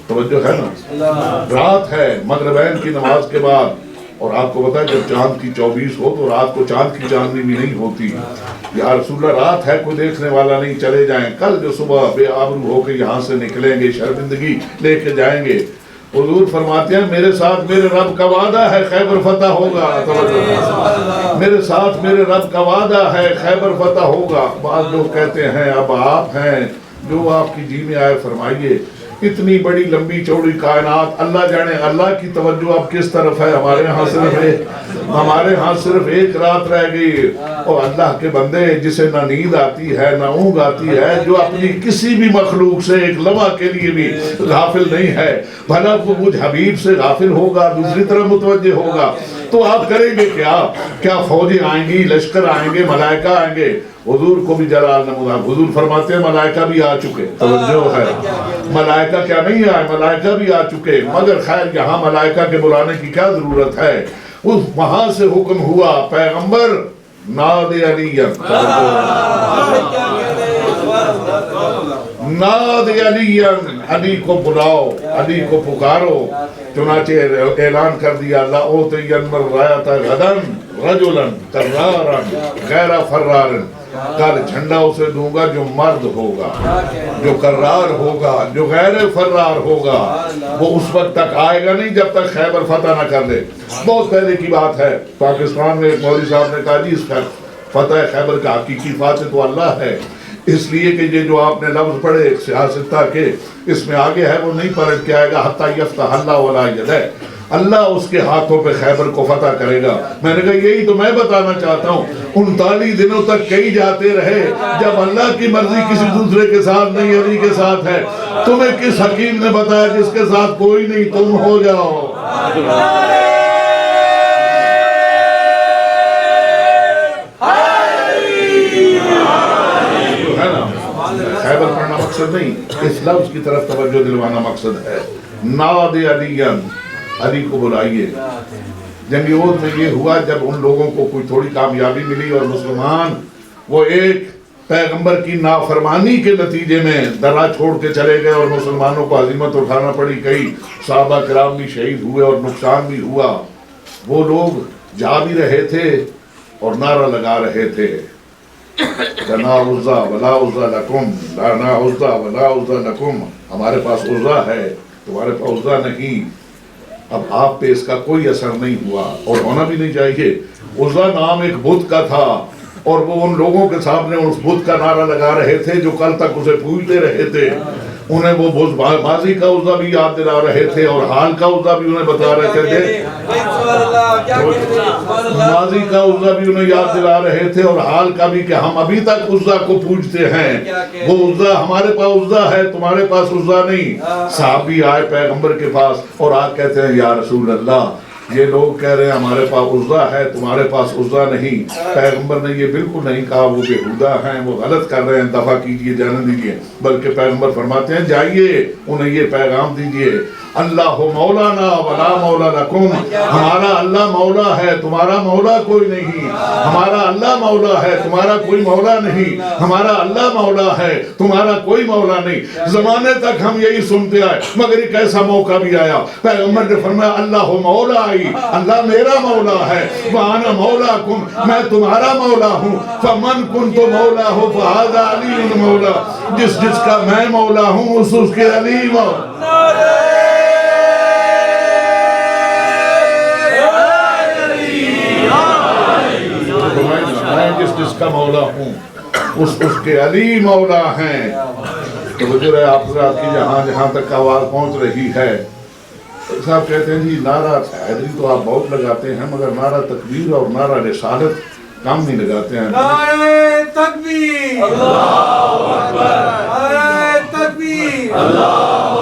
توجہ ہے نا، رات ہے مغربین کی نماز کے بعد، اور آپ کو پتا ہے جب چاند کی 24 ہو تو رات کو چاند کی چاندنی بھی نہیں ہوتی۔ یا رسول اللہ رات ہے کوئی دیکھنے والا نہیں، چلے جائیں، کل جو صبح بے آبرو ہو کے یہاں سے نکلیں گے شرمندگی لے کے جائیں گے۔ حضور فرماتے ہیں میرے ساتھ میرے رب کا وعدہ ہے خیبر فتح ہوگا، میرے ساتھ میرے رب کا وعدہ ہے خیبر فتح ہوگا۔ بعض لوگ کہتے ہیں اب آپ ہیں، جو آپ کی جی میں آئے فرمائیے۔ اتنی بڑی لمبی چوڑی کائنات، اللہ جانے اللہ کی توجہ اب کس طرف ہے، ہمارے ہاں صرف ایک رات رہ گئی، اور اللہ کے بندے جسے نہ نیند آتی ہے نہ اونگ آتی ہے، جو اپنی کسی بھی مخلوق سے ایک لمحہ کے لیے بھی غافل نہیں ہے، بھلا وہ مجھ حبیب سے غافل ہوگا، دوسری طرف متوجہ ہوگا تو آپ کریں گے کیا فوجیں آئیں گی، لشکر آئیں گے، ملائکہ آئیں گے؟ حضور کو بھی جلال نمودار، حضور فرماتے ہیں ملائکہ بھی آ چکے، توجہ ہے، ملائکہ کیا نہیں آئے، ملائکہ بھی آ چکے، مگر خیر یہاں ملائکہ کے بلانے کی کیا ضرورت ہے؟ وہاں سے حکم ہوا پیغمبر ناد علی، ناد علی، علی کو بلاؤ، علی کو پکارو۔ چنانچہ اعلان کر دیا لَأُعْطِيَنَّ الرَّایَةَ غَدًا رَجُلًا كَرَّارًا غَیْرَ فَرَّارٍ، کل جھنڈا اسے دوں گا جو مرد ہوگا، جو کرار ہوگا، جو غیر فرار ہوگا۔ وہ اس وقت تک آئے گا نہیں جب تک خیبر فتح نہ کر لے۔ بہت پہلے کی بات ہے، پاکستان میں ایک مولوی صاحب نے کہا جی اس فتح خیبر کا حقیقی فاتح تو اللہ ہے، اس لیے کہ یہ جو آپ نے لفظ پڑھے سیاستہ کے، اس میں آگے ہے وہ نہیں پلٹ کے آئے گا حتی یفتح اللہ ولا یدہ، اللہ اس کے ہاتھوں پہ خیبر کو فتح کرے گا۔ میں نے کہا یہی تو میں بتانا چاہتا ہوں، 39 دنوں تک کئی جاتے رہے، جب اللہ کی مرضی کسی دوسرے کے ساتھ نہیں علی کے ساتھ ہے، تمہیں کس حکیم نے بتایا جس کے ساتھ کوئی نہیں تم ہو جاؤ؟ خیبر پڑھنا مقصد نہیں، اس لفظ کی طرف توجہ دلوانا مقصد ہے۔ ناد علی، علی کو بلائیے۔ جنگ احد میں یہ ہوا جب ان لوگوں کو کوئی تھوڑی کامیابی ملی اور مسلمان وہ ایک پیغمبر کی نافرمانی کے نتیجے میں درہ چھوڑ کے چلے گئے اور مسلمانوں کو عظیمت اٹھانا پڑی، کئی صحابہ کرام بھی شہید ہوئے اور نقصان بھی ہوا۔ وہ لوگ جا بھی رہے تھے اور نعرہ لگا رہے تھے، لنا عزا ولا عزا لکم، لنا عزا ولا عزا لکم، ہمارے پاس عزا ہے تمہارے پاس عزا نہیں۔ اب آپ پہ اس کا کوئی اثر نہیں ہوا اور ہونا بھی نہیں چاہیے۔ عزا نام ایک بت کا تھا اور وہ ان لوگوں کے سامنے اس بت کا نعرہ لگا رہے تھے جو کل تک اسے پوجتے رہے تھے۔ انہیں وہ ماضی کا عزا بھی یاد دلا رہے تھے اور حال کا عزا بھی انہیں بتا رہے تھے، ماضی کا عزا بھی انہیں یاد دلا رہے تھے اور حال کا بھی کہ ہم ابھی تک عزا کو پوجتے ہیں، وہ عزا ہمارے پاس عزا ہے تمہارے پاس عزا نہیں۔ صحابی آئے پیغمبر کے پاس اور آج کہتے ہیں یا رسول اللہ یہ لوگ کہہ رہے ہیں ہمارے پاس عزا ہے تمہارے پاس عزا نہیں۔ پیغمبر نے یہ بالکل نہیں کہا وہ بےہودہ ہیں، وہ غلط کر رہے ہیں، دفع کیجئے، جانے دیجئے، بلکہ پیغمبر فرماتے ہیں جائیے انہیں یہ پیغام دیجئے، اللہ مولانا ولا مولا لکم، ہمارا اللہ مولا ہے تمہارا مولا کوئی نہیں، ہمارا اللہ مولا ہے تمہارا کوئی مولا نہیں، ہمارا اللہ مولا ہے تمہارا کوئی مولا نہیں۔ زمانے تک ہم یہی سنتے آئے مگر ایک ایسا موقع بھی آیا پیغمبر نے فرمایا اللہ مولا آئی، اللہ میرا مولا ہے، وَأَنَا مَوْلَاكُمْ، میں تمہارا مولا ہوں، فَمَنْ كُنْتُ مَوْلَاهُ فَهَذَا عَلِيٌّ مَوْلَا، جس کا میں مولا ہوں اس کے علی مولا۔ میں جس کا مولا ہوں اس کے علی مولا ہیں۔ تو وجہ ہے آپ حضرات کی جہاں تک آواز پہنچ رہی ہے، صاحب کہتے ہیں جی نعرہ حیدری تو آپ بہت لگاتے ہیں مگر نعرہ تکبیر اور نعرہ رسالت کام نہیں لگاتے ہیں۔ نعرہ تکبیر، اللہ اکبر، نعرہ تکبیر، اللہ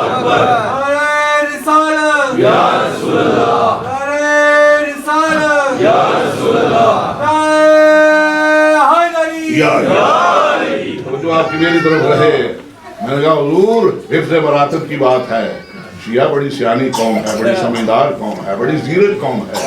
اکبر، نعرہ رسالت، یا رسول اللہ، نعرہ رسالت، یا رسول اللہ، نعرہ حیدری، یا علی۔ جو آپ کی میری طرف رہے، میں نے کہا حضور حفظ مراتب کی بات ہے، شیعہ بڑی سیانی قوم ہے، بڑی سمجھدار قوم ہے، بڑی زیرک قوم ہے۔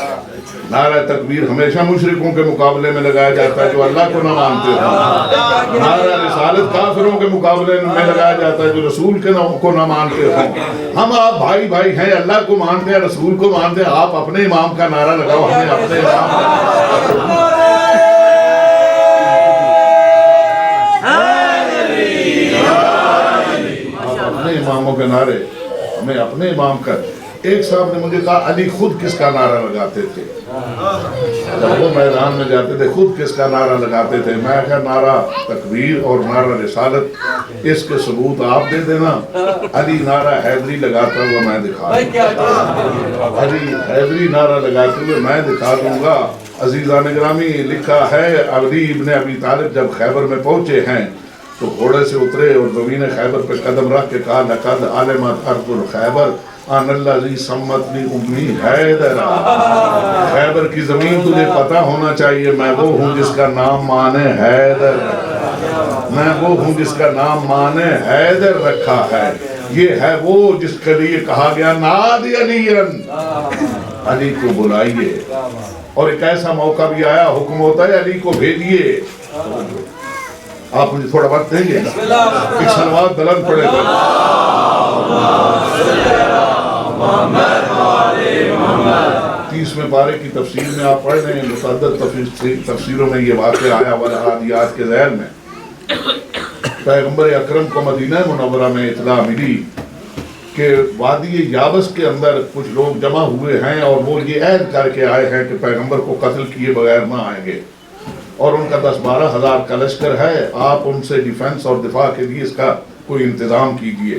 نعرہ تکبیر ہمیشہ مشرکوں کے مقابلے میں لگایا جاتا ہے جو اللہ کو نہ مانتے ہوں، نعرہ رسالت کافروں کے مقابلے میں لگایا جاتا ہے جو رسول کو نہ مانتے ہوں۔ ہم آپ بھائی بھائی ہیں، اللہ کو مانتے ہیں، رسول کو مانتے ہیں، آپ اپنے امام کا نعرہ لگاؤ، ہمیں اپنے امام اپنے اماموں کے نعرے، ہمیں اپنے امام کا۔ ایک صاحب نے مجھے کہا علی خود کس کا نعرہ لگاتے تھے جب وہ میدان میں جاتے تھے، خود کس کا نعرہ لگاتے تھے؟ میں کہا نعرہ تکبیر اور نعرہ رسالت، اس کے ثبوت آپ دے دینا۔ علی نعرہ حیدری لگاتا ہوا میں دکھا دوں گا، علی حیدری نعرہ لگاتے ہوئے میں دکھا دوں گا۔ عزیزان گرامی لکھا ہے علی ابن ابی طالب جب خیبر میں پہنچے ہیں تو گھوڑے سے اترے اور زمین خیبر پہ قدم رکھ کے کہا لقد علمت ارض الخیبر ان الذی سمتنی امی حیدر، خیبر کی زمین تجھے پتہ ہونا چاہیے میں وہ ہوں جس کا نام مانے حیدر، میں وہ ہوں جس کا نام مانے حیدر رکھا ہے۔ یہ ہے وہ جس کے لیے کہا گیا نادی علی، علی کو بلائیے۔ اور ایک ایسا موقع بھی آیا، حکم ہوتا ہے علی کو بھیجیے۔ آپ مجھے تھوڑا وقت دیں گے؟ ایک صلوات بلند پڑے گا۔ 30ویں پارے کی تفسیر میں آپ پڑھ رہے ہیں، متعدد تفسیروں میں یہ واقعہ آیا والعادیات کے ذیل میں۔ پیغمبر اکرم کو مدینہ منورہ میں اطلاع ملی کہ وادی یابس کے اندر کچھ لوگ جمع ہوئے ہیں اور وہ یہ عہد کر کے آئے ہیں کہ پیغمبر کو قتل کیے بغیر نہ آئیں گے، اور ان کا 10-12 ہزار کا لشکر ہے، آپ ان سے ڈیفنس اور دفاع کے لیے اس کا کوئی انتظام کیجئے۔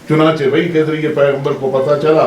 چنانچہ وحی کے ذریعے پیغمبر کو پتہ چلا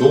2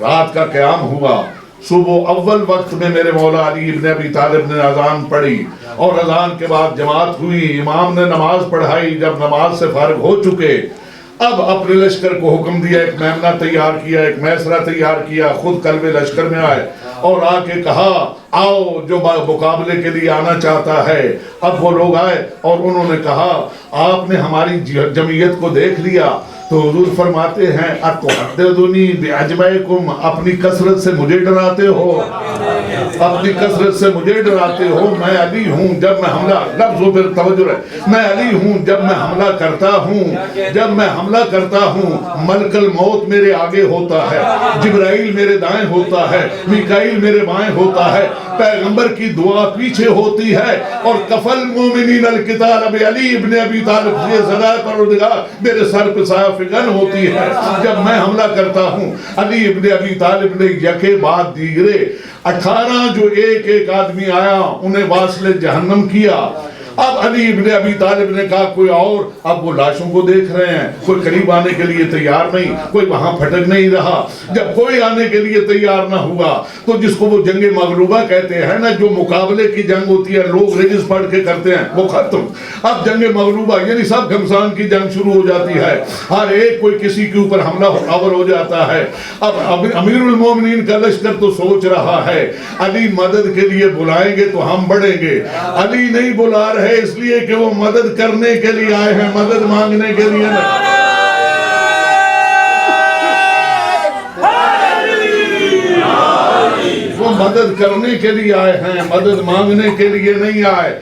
رات کا قیام ہوا، صبح اول وقت میں میرے مولا علی ابن ابی طالب نے اذان پڑھی اور اذان کے بعد جماعت ہوئی، امام نے نماز پڑھائی، جب نماز سے فارغ ہو چکے اب اپنے لشکر کو حکم دیا، ایک میمنہ تیار کیا، ایک میسرہ تیار کیا، خود قلب لشکر میں آئے اور آ کے کہا آؤ جو مقابلے کے لیے آنا چاہتا ہے۔ اب وہ لوگ آئے اور انہوں نے کہا آپ نے ہماری جمعیت کو دیکھ لیا تو حضور فرماتے ہیں اتحدثونی بعجمکم، اپنی کثرت سے مجھے ڈراتے ہو، اپنی کثرت سے مجھے ڈراتے ہو، میں علی ہوں جب میں حملہ، لفظوں پر توجہ رہے، میں علی ہوں جب میں حملہ کرتا ہوں، جب میں حملہ کرتا ہوں ملک الموت میرے آگے ہوتا ہے، جبرائیل میرے دائیں ہوتا ہے، میکائیل میرے بائیں ہوتا ہے، پیغمبر کی دعا پیچھے ہوتی ہے اور کفل مومنین القتال بعلی ابن ابی طالب، یہ صدائے پروردگار میرے سر پہ سایہ فگن ہوتی ہے جب میں حملہ کرتا ہوں۔ علی ابن ابی طالب نے یکے بعد دیگرے 18 جو ایک ایک آدمی آیا انہیں واصل جہنم کیا۔ اب علی ابن ابی طالب نے کہا کوئی اور، اب وہ لاشوں کو دیکھ رہے ہیں، کوئی قریب آنے کے لیے تیار نہیں، کوئی وہاں پھٹک نہیں رہا۔ جب کوئی آنے کے لیے تیار نہ ہوا تو جس کو وہ جنگ مغلوبہ کہتے ہیں نا، جو مقابلے کی جنگ ہوتی ہے لوگ رجز پڑھ کے کرتے ہیں، وہ ختم۔ اب جنگ مغلوبہ یعنی سب گھمسان کی جنگ شروع ہو جاتی ہے، ہر ایک کوئی کسی کے اوپر حملہ آور ہو جاتا ہے۔ اب امیر المومنین کا لشکر تو سوچ رہا ہے علی مدد کے لیے بلائیں گے تو ہم بڑھیں گے، علی نہیں بلا رہے اس لیے کہ وہ مدد کرنے کے لیے آئے ہیں، مدد مانگنے کے لیے نہیں۔ وہ مدد کرنے کے لیے آئے ہیں، مدد مانگنے کے لیے نہیں آئے۔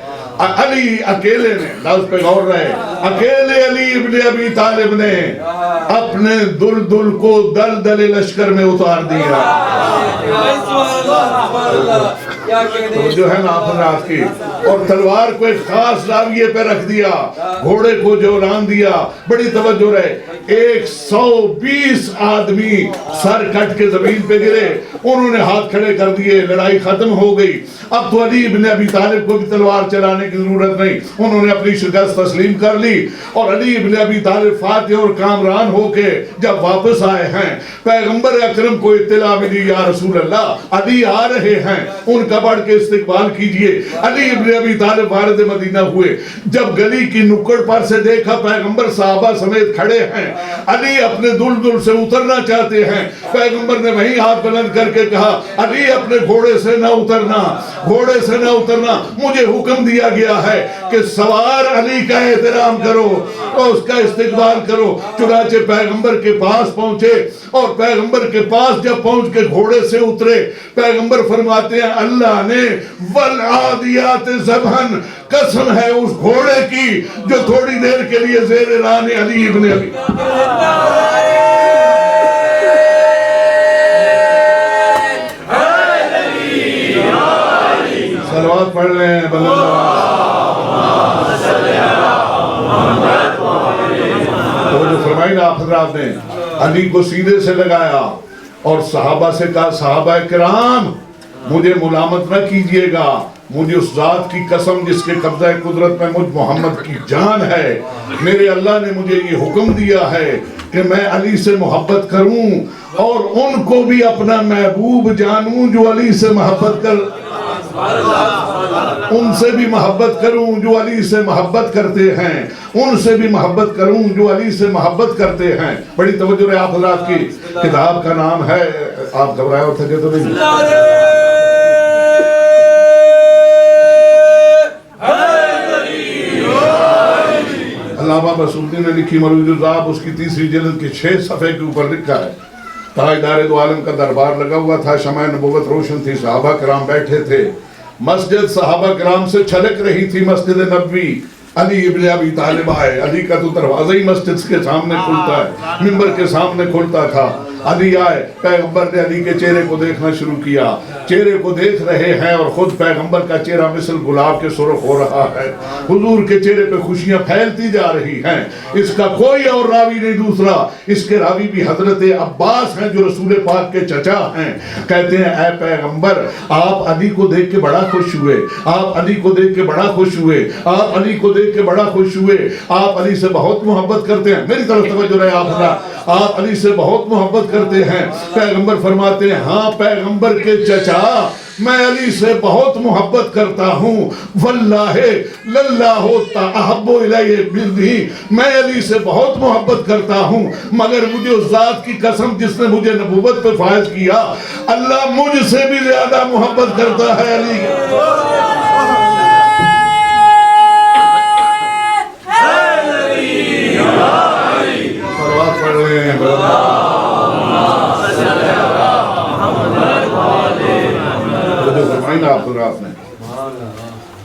علی اکیلے نے، لفظ پہ غور رہے، اکیلے علی ابن ابی طالب نے اپنے دل کو دلدل لشکر میں اتار دیا۔ جو ہے نا حضرات کی، اور تلوار کو ایک خاص زاویے پہ رکھ دیا، گھوڑے کو جولان دیا۔ بڑی توجہ رہے، 120 آدمی سر کٹ کے زمین پہ گرے، انہوں نے ہاتھ کھڑے کر دیے، لڑائی ختم ہو گئی۔ اب تو علی ابن ابی طالب کو بھی تلوار چلانے کی ضرورت نہیں، انہوں نے اپنی شکست تسلیم کر لی اور علی ابن ابی طالب فاتح اور کامران ہو کے جب واپس آئے ہیں، پیغمبر اکرم کو اطلاع ملی یا رسول اللہ علی آ رہے ہیں، ان کا بڑھ کے استقبال کیجئے۔ علی ابن ابی طالب وارد مدینہ ہوئے، جب گلی کی نکڑ پر سے دیکھا پیغمبر صحابہ سمیت کھڑے ہیں، علی اپنے دل سے اترنا چاہتے ہیں، پیغمبر نے وہیں ہاتھ بلند کر کے کہا علی اپنے گھوڑے سے نہ اترنا، گھوڑے سے نہ اترنا، مجھے حکم دیا گیا ہے کہ سوار علی کا احترام کرو اور اس کا استقبال کرو۔ چنانچہ پیغمبر کے پاس پہنچے اور پیغمبر کے پاس جب پہنچ کے گھوڑے سے اترے، پیغمبر فرماتے ہیں اللہ نے والعادیات ضبحا، قسم ہے اس گھوڑے کی جو تھوڑی دیر کے لیے زیر ران علی ابن ابی صلوات پڑھ لیں تو جو فرمائی نا آپ حضرات نے علی کو سیدھے سے لگایا اور صحابہ سے کہا صحابہ کرام مجھے ملامت نہ کیجئے گا، مجھے اس ذات کی قسم جس کے قبضہ قدرت میں مجھ محمد کی جان ہے، میرے اللہ نے مجھے یہ حکم دیا ہے کہ میں علی سے محبت کروں اور ان کو بھی اپنا محبوب جانوں جو علی سے محبت کر، ان سے بھی محبت کروں جو علی سے محبت کرتے ہیں، ان سے بھی محبت کروں جو علی سے محبت کرتے ہیں۔ بڑی توجہ ہے آپ حضرات کی، کتاب کا نام ہے، آپ گھبرائے اور تھکے تو نہیں، علامہ مسعودی نے لکھی مروج الذہب، اس کی 3 جلد کے 6 صفحے کے اوپر لکھا ہے، تاجدار دو عالم کا دربار لگا ہوا تھا، شمع نبوت روشن تھی، صحابہ کرام بیٹھے تھے، مسجد صحابہ کرام سے چھلک رہی تھی، مسجد نبوی۔ علی ابن ابی طالب آئے، علی کا تو دروازہ ہی مسجد کے سامنے کھلتا ہے، منبر کے سامنے کھلتا تھا۔ علی آئے، پیغمبر نے علی کے چہرے کو دیکھنا شروع کیا، چہرے کو دیکھ رہے ہیں اور خود پیغمبر کا چہرہ مثل گلاب کے سرخ ہو رہا ہے، حضور کے چہرے پہ خوشیاں پھیلتی جا رہی ہیں۔ اس کا کوئی اور راوی نہیں دوسرا، اس کے راوی بھی حضرت عباس ہیں جو رسول پاک کے چچا ہیں۔ کہتے ہیں اے پیغمبر آپ علی کو دیکھ کے بڑا خوش ہوئے، آپ علی کو دیکھ کے بڑا خوش ہوئے، آپ علی کو دیکھ کے بڑا خوش ہوئے، آپ علی سے بہت محبت کرتے ہیں۔ میری طرف توجہ رہے آپ علی سے بہت محبت کرتے ہیں. پیغمبر فرماتے ہیں ہاں پیغمبر کے چچا میں علی سے بہت محبت کرتا ہوں. واللہ للہ احب الی منی، میں علی سے بہت محبت کرتا ہوں، مگر مجھے اس ذات کی قسم جس نے مجھے نبوت پہ فائز کیا، اللہ مجھ سے بھی زیادہ محبت کرتا ہے علی. پڑھ رہے ہیں جو فرمائی نا آپ حضرات نے،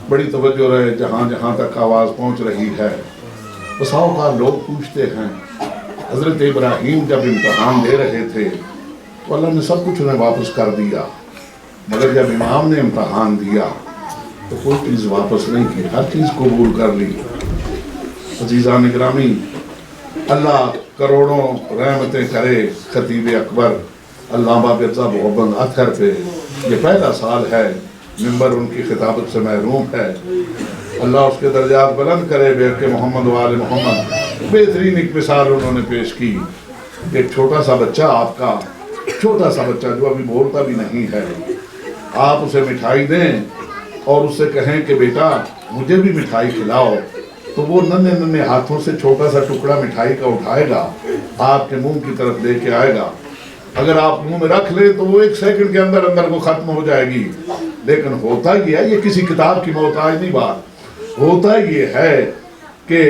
بڑی توجہ رہے جہاں جہاں تک آواز پہنچ رہی ہے. بس اوقات لوگ پوچھتے ہیں حضرت ابراہیم جب امتحان دے رہے تھے تو اللہ نے سب کچھ انہیں واپس کر دیا، مگر جب امام نے امتحان دیا تو کوئی چیز واپس نہیں کی، ہر چیز قبول کر لی. عزیزان گرامی، اللہ کروڑوں رحمتیں کرے خطیب اکبر علامہ مرزا محمد اطہر پہ. یہ پہلا سال ہے ممبر ان کی خطابت سے محروم ہے. اللہ اس کے درجات بلند کرے. بے محمد وآل محمد بہترین ایک مثال انہوں نے پیش کی. ایک چھوٹا سا بچہ، آپ کا چھوٹا سا بچہ جو ابھی بولتا بھی نہیں ہے، آپ اسے مٹھائی دیں اور اس سے کہیں کہ بیٹا مجھے بھی مٹھائی کھلاؤ، تو وہ ننھے ننھے ہاتھوں سے چھوٹا سا ٹکڑا مٹھائی کا اٹھائے گا، آپ کے منہ کی طرف دے کے آئے گا. اگر آپ منہ میں رکھ لیں تو وہ 1 سیکنڈ کے اندر اندر وہ ختم ہو جائے گی. لیکن ہوتا یہ ہے، یہ کسی کتاب کی محتاج نہیں بات، ہوتا یہ ہے کہ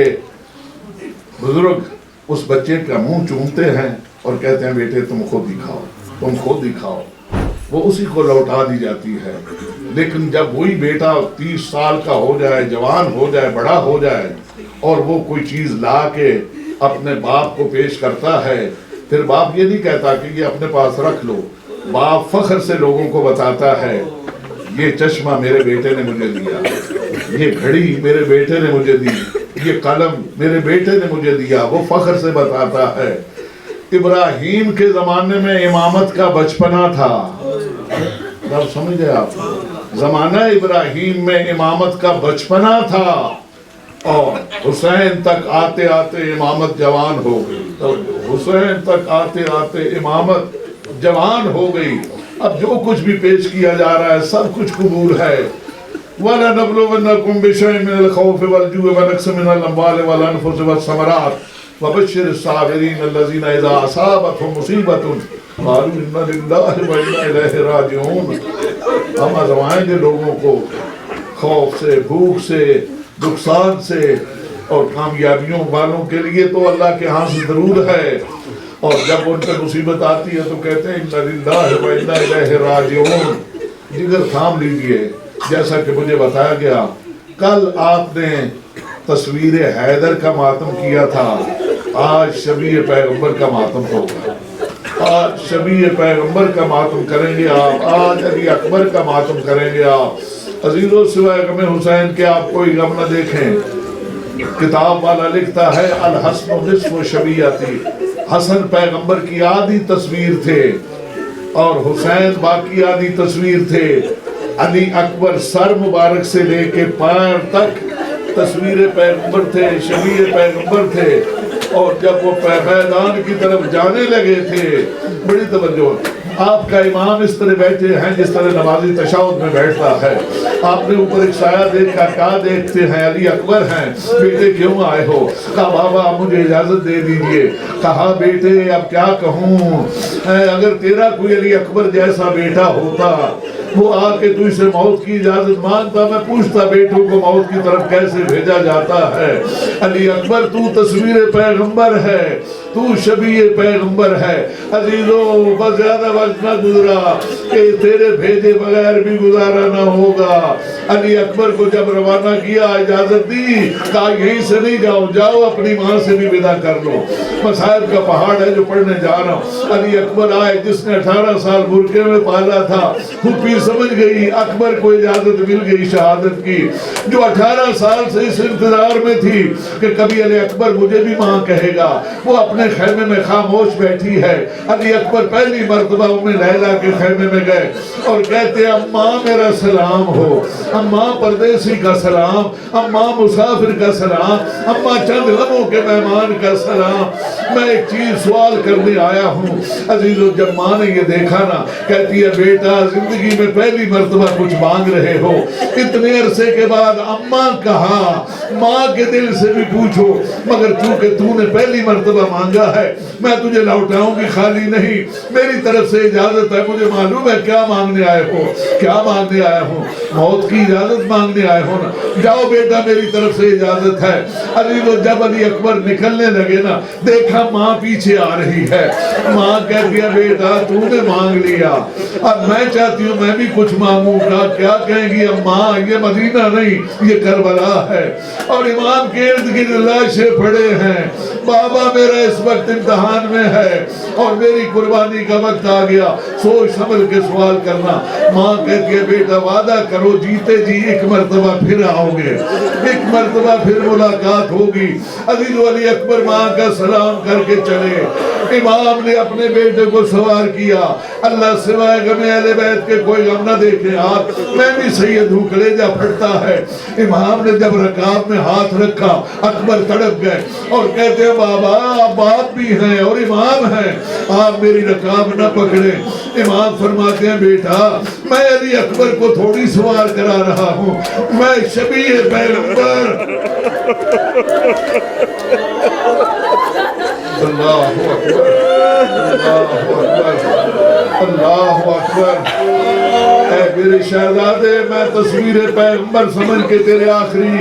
بزرگ اس بچے کا منہ چومتے ہیں اور کہتے ہیں بیٹے تم خود ہی کھاؤ، تم خود ہی کھاؤ، وہ اسی کو لوٹا دی جاتی ہے. لیکن جب وہی بیٹا 30 سال کا ہو جائے، جوان ہو جائے، بڑا ہو جائے اور وہ کوئی چیز لا کے اپنے باپ کو پیش کرتا ہے، پھر باپ یہ نہیں کہتا کہ یہ اپنے پاس رکھ لو. باپ فخر سے لوگوں کو بتاتا ہے یہ چشمہ میرے بیٹے نے مجھے دیا، یہ گھڑی میرے بیٹے نے مجھے دی، یہ قلم میرے بیٹے نے مجھے دیا. وہ فخر سے بتاتا ہے. ابراہیم کے زمانے میں امامت کا بچپنا تھا. اب سمجھے آپ، زمانہ ابراہیم میں امامت کا بچپنا تھا اور حسین تک آتے آتے امامت جوان ہو گئی. حسین تک آتے آتے امامت جوان ہو گئی. اب جو کچھ بھی پیش کیا جا رہا ہے سب کچھ قبول ہے. وَلَنَبْلُوَنَّكُمْ بِشَيْءٍ مِّنَ الْخَوْفِ وَالْجُوعِ وَنَقْصٍ مِّنَ الْأَمْوَالِ وَالْأَنفُسِ وَالثَّمَرَاتِ وَبَشِّرِ الصَّابِرِينَ الَّذِينَ إِذَا أَصَابَتْهُمْ مُصِيبَةٌ قَالُوا إِنَّا لِلَّهِ وَإِنَّا إِلَيْهِ رَاجِعُونَ. ہم آزمائیں گے لوگوں کو خوف سے، بھوک سے، نقصان سے، اور کامیابیوں والوں کے لیے تو اللہ کے ہاں سے ضرور ہے. اور جب ان پہ مصیبت آتی ہے تو کہتے ہیں اِنَّا لِلَّهِ وَإِنَّا إِلَيْهِ رَاجِعُونَ. جگر تھام لیجئے. جیسا کہ مجھے بتایا گیا کل آپ نے تصویر حیدر کا ماتم کیا تھا، آج شبیہ پیغمبر کا ماتم ہوگا. آج شبیہ پیغمبر کا ماتم کریں گے آپ، آج علی اکبر کا ماتم کریں گے آپ. عزیزوں سوائے غم حسین کے آپ کوئی غم نہ دیکھیں. کتاب والا لکھتا ہے الحسن نصف شبیہتی، حسن پیغمبر کی آدھی تصویر تھے اور حسین باقی آدھی تصویر تھے. علی اکبر سر مبارک سے لے کے پیر تک تصویر پیغمبر تھے، شبیہ پیغمبر تھے. اور جب وہ میدان کی طرف جانے لگے تھے، بڑی توجہ، آپ کا امام اس طرح بیٹھے ہیں جس طرح نمازی تشہد میں بیٹھتا ہے. آپ نے اوپر ایک سایہ دیکھا، کہا دیکھتے ہیں علی اکبر ہیں. بیٹے کیوں آئے ہو؟ کہا بابا مجھے اجازت دے دیجئے. کہا بیٹے اب کیا کہوں، اگر تیرا کوئی علی اکبر جیسا بیٹا ہوتا وہ آ کے تو اسے موت کی اجازت مانگتا، میں پوچھتا بیٹوں کو موت کی طرف کیسے بھیجا جاتا ہے. علی اکبر تو تصویر پیغمبر ہے، تو شبیہ پیغمبر ہے. عزیزوں بس زیادہ وقت نہ گزرا کہ تیرے بھیجے بغیر بھی گزارا نہ ہوگا. علی اکبر کو جب روانہ کیا اجازت دی، کہا یہیں سے نہیں جاؤ، جاؤ اپنی ماں سے بھی ودا کر لو. مصائب کا پہاڑ ہے جو پڑھنے جا رہا ہوں. علی اکبر آئے جس نے 18 سال برقعے میں پالا تھا. پھوپھی سمجھ گئی اکبر کو اجازت مل گئی شہادت کی، جو 18 سال سے اس انتظار میں تھی کہ کبھی علی اکبر مجھے بھی ماں کہے گا. وہ اپنے خیمے میں خاموش بیٹھی ہے۔ علی اکبر پہلی مرتبہ ام لیلہ کے خیمے میں گئے اور کہتے ہیں اماں میرا سلام ہو، اماں پردیسی کا سلام، اماں مسافر کا سلام، اماں چند لمحوں کے مہمان کا سلام، میں ایک چیز سوال کرنے آیا ہوں۔ عزیزو جب ماں نے یہ دیکھا نا، کہتی ہے بیٹا زندگی میں پہلی مرتبہ کچھ مانگ رہے ہو، اتنے عرصے کے بعد اماں کہا، ماں کے دل سے بھی پوچھو، مگر چونکہ تو نے پہلی مرتبہ مانگا ہے میں تجھے لوٹاؤں گی خالی نہیں، میری طرف سے اجازت ہے، مجھے معلوم ہے کیا مانگنے آئے ہو، کیا مانگنے آئے ہو، موت کی اجازت مانگنے آئے ہو نا، جاؤ بیٹا میری طرف سے اجازت ہے۔ عزیزو جب علی اکبر نکلنے لگے نا، دیکھا ماں پیچھے آ رہی ہے، ماں کہتی ہے بیٹا تو نے مانگ لیا، اب میں چاہتی ہوں میں بھی کچھ مانگوں گا، کیا کہیں گی اماں یہ مدینہ نہیں یہ کربلا ہے، اور امام کے ارد گرد لاشیں پڑے ہیں، بابا میرا اس وقت امتحان میں ہے اور میری قربانی کا وقت آ گیا، سوچ سمجھ کے سوال کرنا۔ ماں کہتی ہے بیٹا وعدہ کرو جیتے جی ایک مرتبہ پھر آؤ گے، ایک مرتبہ پھر ملاقات ہوگی۔ عزیز علی اکبر ماں کا سلام کر کے چلے، امام نے اپنے بیٹے کو سوار کیا، اللہ سوائے غم اہل بیت کے کوئی غم نہ دیکھے، آپ میں بھی سید ہوں، کلیجہ پھٹتا ہے۔ امام نے جب رکاب میں ہاتھ رکھا اکبر تڑپ گئے اور کہتے ہیں بابا آپ باپ بھی ہیں اور امام ہیں، آپ میری رکاب نہ پکڑیں۔ امام فرماتے ہیں بیٹا میں علی اکبر کو تھوڑی سوار کرا رہا ہوں، میں شبیہ پیغمبر اللہ اکبر اللہ اکبر، اے میرے شہزادے میں تصویر پیغمبر سمجھ کے تیرے آخری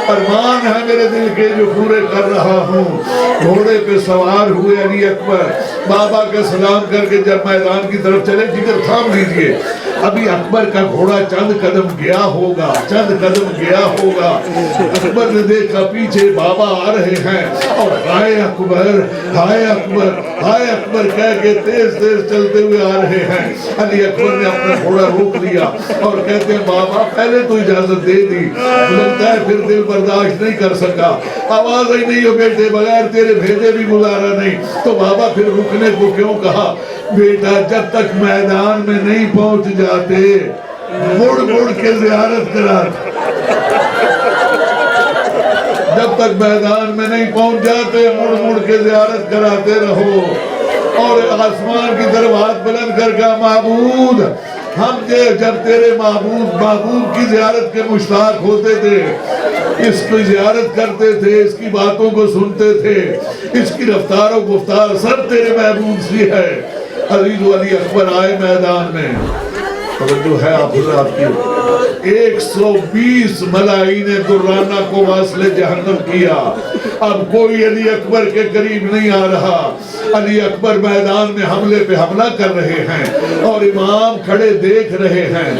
ارمان ہے میرے دل کے جو پورے کر رہا ہوں۔ گھوڑے پہ سوار ہوئے علی اکبر، بابا کا سلام کر کے جب میدان کی طرف چلے، جگر تھام لیجئے، ابھی اکبر کا گھوڑا چند قدم گیا ہوگا، چند قدم گیا ہوگا، اکبر نے دیکھا پیچھے بابا آ رہے ہیں اور ہائے اکبر ہائے اکبر ہائے اکبر کہہ کے تیز تیز چلتے ہوئے آ رہے ہیں۔ علی اکبر نے اپنا گھوڑا روک لیا اور کہتے ہیں بابا پہلے تو اجازت دے دی، لگتا ہے پھر دل برداشت نہیں کر سکا، آواز ہی نہیں ہو بیٹے بغیر تیرے بھیجے بھی گزارا نہیں، تو بابا پھر رکنے کو کیوں کہا؟ بیٹا جب تک میدان میں نہیں پہنچ جاتے مڑ مڑ کے زیارت کراتے، جب تک میدان میں نہیں پہنچ جاتے مڑ مڑ کے زیارت کراتے رہو۔ اور آسمان کی طرف ہاتھ بلند کر کے معبود ہم جب تیرے معبود کی زیارت کے مشتاق ہوتے تھے، اس کی زیارت کرتے تھے، اس کی باتوں کو سنتے تھے، اس کی رفتار و گفتار سب تیرے محبوب سی ہے۔ عزیز علی اکبر آئے میدان میں، توجہ ہے آپ حضرات کی، 120 ملائی نے درانہ کو واصل جہنم کیا، اب کوئی علی اکبر کے قریب نہیں آ رہا۔ علی اکبر میدان میں حملے پہ حملہ کر رہے ہیں اور امام کھڑے دیکھ رہے ہیں۔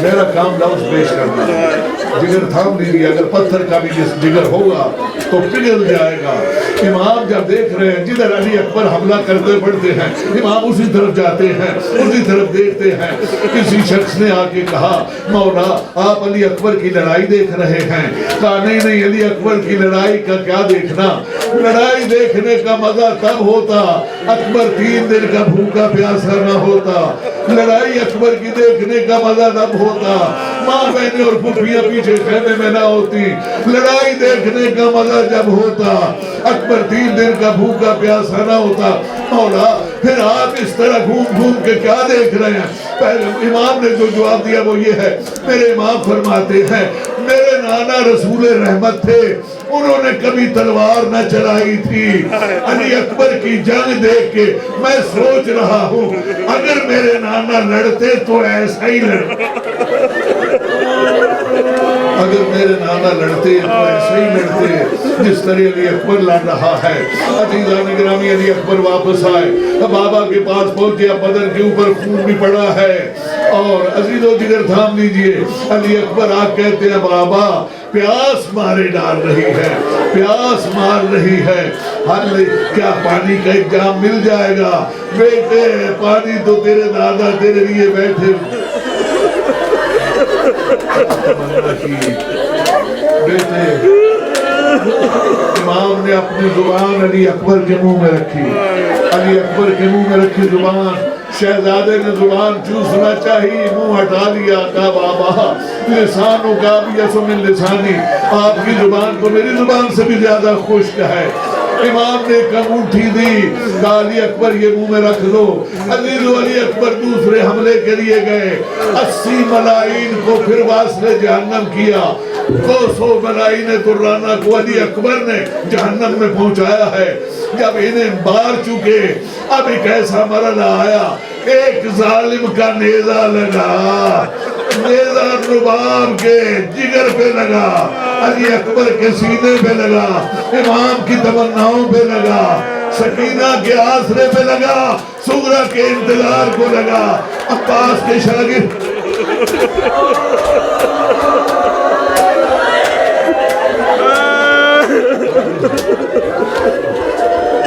میرا کام لفظ پیش کرنا ہے، جگر تھام لیجیے، اگر پتھر کا بھی جس جگر ہوگا تو پگھل جائے گا۔ امام جب دیکھ رہے ہیں جدھر علی اکبر حملہ کرتے پڑتے ہیں، امام اسی طرف جاتے ہیں، اسی طرف دیکھتے ہیں۔ کسی شخص نے آ کے کہا مولا آپ علی اکبر کی لڑائی دیکھ رہے ہیں؟ کہا نہیں نہیں، علی اکبر کی لڑائی کا کیا دیکھنا، لڑائی دیکھنے کا مزہ تب ہوتا اکبر 3 دن کا بھوکا پیاسا نہ ہوتا، لڑائی اکبر کی دیکھنے کا مزہ تب ہوتا ماں بہنیں اور پھوپھیاں پیچھے خیمے میں نہ ہوتی، لڑائی دیکھنے کا مزہ جب ہوتا اکبر 3 دن کا بھوکا پیاسا نہ ہوتا۔ مولا پھر آپ اس طرح گھوم گھوم کے کیا دیکھ رہے ہیں؟ پہلے امام نے جو جواب دیا وہ یہ ہے، میرے امام فرماتے ہیں میرے نانا رسول رحمت تھے، انہوں نے کبھی تلوار نہ چلائی تھی، علی اکبر کی جنگ دیکھ کے میں سوچ رہا ہوں اگر میرے نانا لڑتے تو ایسا ہی لڑتے، اگر میرے نانا لڑتے تو ایسے ہی لڑتے جس طرح علی اکبر لڑ رہا ہے۔ عزیزان گرامی علی اکبر واپس آئے، بابا کے پاس پہنچے، بدن کے اوپر خون بھی پڑا ہے، اور عزیز و جگر تھام لیجئے، علی اکبر آ کہتے ہیں بابا پیاس مارے ڈال رہی ہے، پیاس مار رہی ہے، حل کیا پانی کا ایک جام مل جائے گا؟ بیٹے پانی تو تیرے دادا تیرے لیے بیٹھے، بیٹے امام نے اپنی زبان علی اکبر کے منہ میں رکھی، علی اکبر کے منہ میں رکھی زبان، شہزادے نے زبان چوسنا چاہی، منہ ہٹا لیا، کہا بابا لسانوں کا بھی من لسانی، آپ کی زبان تو میری زبان سے بھی زیادہ خشک ہے۔ امام نے ایک انگوٹھی دی، کہا علی اکبر یہ منہ میں رکھ لو۔ علی اکبر دوسرے حملے کے لیے گئے، 80 ملاعین کو پھر واسطے جہنم کیا، 200 ملاعین درانہ کو علی اکبر نے جہنم میں پہنچایا ہے۔ جب انہیں مار چکے، اب ایک ایسا مرحلہ آیا، ایک ظالم کا نیزہ لگا، نیزہ رباب کے جگر پہ لگا، علی اکبر کے سینے پہ لگا، امام کی تمناؤں پہ لگا، سکینہ کے آسرے پہ لگا، سغرا کے انتظار کو لگا، عباس کے شاگرد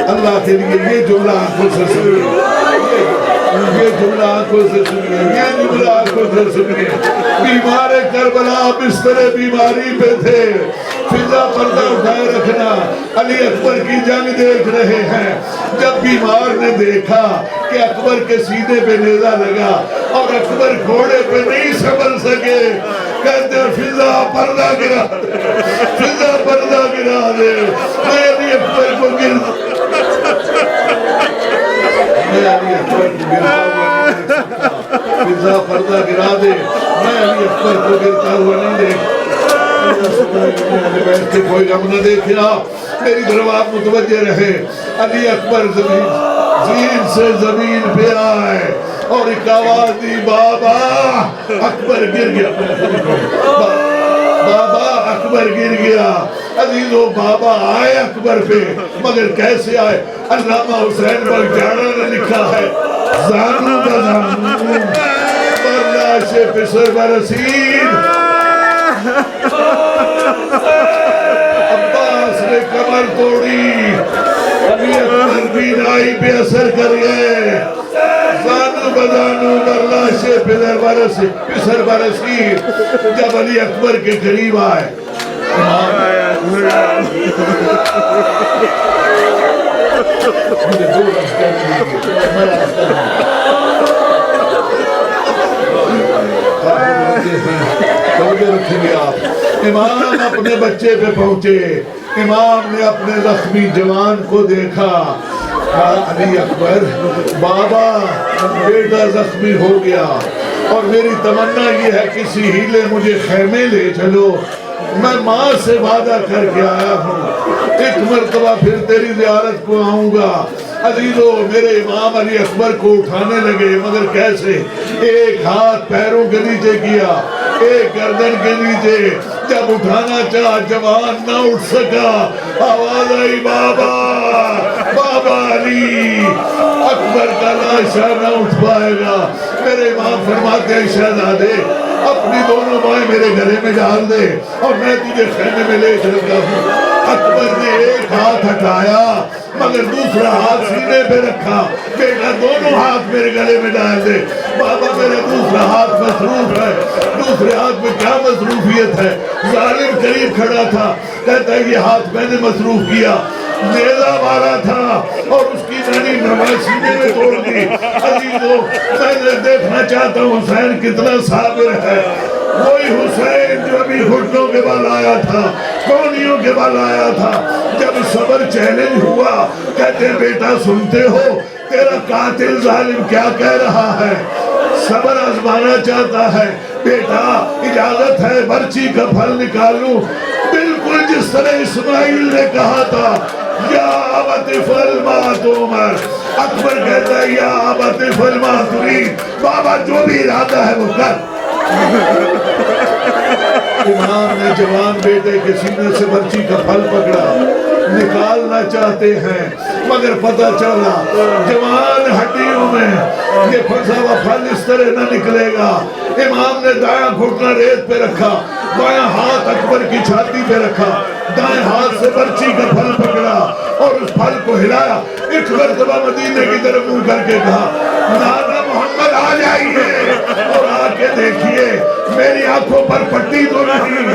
اللہ کے لیے یہ جملہ آنکھوں سے سنیے، یہ جملہ آنکھوں سے سنیے، یہ جملہ آنکھوں سے سنیے۔ بیمار کربلا بستر بیماری پہ تھے، فضا پردہ اٹھائے رکھنا، علی اکبر کی جنگ دیکھ رہے ہیں۔ جب بیمار نے دیکھا کہ اکبر کے سینے پہ نیزہ لگا اور اکبر گھوڑے پہ نہیں سنبھل سکے، کہتے ہیں فضا پردہ گرا دے، فضا پردہ گرا دے، میں علی اکبر کو فضا پردہ گرا دے، میں علی اکبر کو گرتا ہوا نہیں دیکھ بیٹھ کے کوئی غم نہ دیکھا، میری طرف آپ متوجہ رہے۔ علی اکبر زمین سے زمین پہ آئے اور ایک آواز دی، بابا اکبر گر گیا، بابا اکبر گر گیا۔ عزیزو بابا آئے اکبر پہ، مگر کیسے آئے؟ علامہ حسین بگٹیاڑا نے لکھا ہے، زانو بزانو برلاش پسر برسید، عباس نے کمر توڑی، علی اکبر بینائی پہ اثر کر گئے، زانو بزانو برلاش پسر برسید۔ جب علی اکبر کے قریب آئے، امام اپنے بچے پہ پہنچے، امام نے اپنے زخمی جوان کو دیکھا، علی اکبر بابا بیٹا زخمی ہو گیا اور میری تمنا یہ ہے کسی ہیلے مجھے خیمے لے چلو، میں ماں سے وعدہ کر کے آیا ہوں، ایک مرتبہ پھر تیری زیارت کو آؤں گا۔ عزیزو میرے امام علی اکبر کو اٹھانے لگے، مگر کیسے؟ ایک ہاتھ پیروں کے نیچے کیا، ایک گردن کے نیچے، جب اٹھانا چاہا جوان نہ اٹھ سکا، آواز آئی بابا بابا علی، اکبر کا لاشا نہ اٹھ پائے گا۔ میرے امام فرماتے ہیں شہزادے اپنی دونوں بائیں میرے گلے میں ڈال دے اور میں تجھے خیمے میں لے چلتا ہوں۔ اکبر نے ایک ہاتھ ہٹایا مگر دوسرا ہاتھ سینے پہ رکھا، بیٹا دونوں ہاتھ میرے گلے میں ڈال دے۔ بابا میرا دوسرا ہاتھ مصروف ہے، دوسرے ہاتھ میں کیا مصروفیت ہے؟ ظالم قریب کھڑا تھا، کہتا ہے یہ ہاتھ میں نے مصروف کیا، نیزہ مارا تھا اور اس کی نانی نماز سینے میں توڑ دی۔ عزیزو میں دیکھنا چاہتا ہوں حسین کتنا صابر ہے، وہی حسین جو ابھی گھٹنوں کے بال آیا تھا، کونیوں کے بال آیا تھا، جب صبر چیلنج ہوا کہتے ہیں بیٹا سنتے ہو تیرا قاتل ظالم کیا کہہ رہا ہے؟ صبر آزمانا چاہتا ہے، بیٹا اجازت ہے برچی کا پھل نکالوں، بالکل جس طرح اسماعیل نے کہا تھا یا ابت افعل ما تؤمر، اکبر کہتا ہے یا ابت افعل ما ترید، بابا جو بھی ارادہ ہے وہ کر۔ امام نے جوان بیٹے کے سینے سے برچی کا پھل پکڑا، نکالنا چاہتے ہیں مگر پتہ چلا جوان ہڈیوں میں یہ پھنسا ہوا پھل اس طرح نہ نکلے گا۔ امام نے دائیں گھٹنا ریت پہ رکھا، بائیں ہاتھ اکبر کی چھاتی پہ رکھا، دائیں ہاتھ سے برچی کا پھل پکڑا اور اس پھل کو ہلایا، ایک مرتبہ مدینے کی طرف منہ کر کے کہا نانا محمد آ جائیے اور آ کے دیکھیے میری آنکھوں پر پٹی تو نہیں،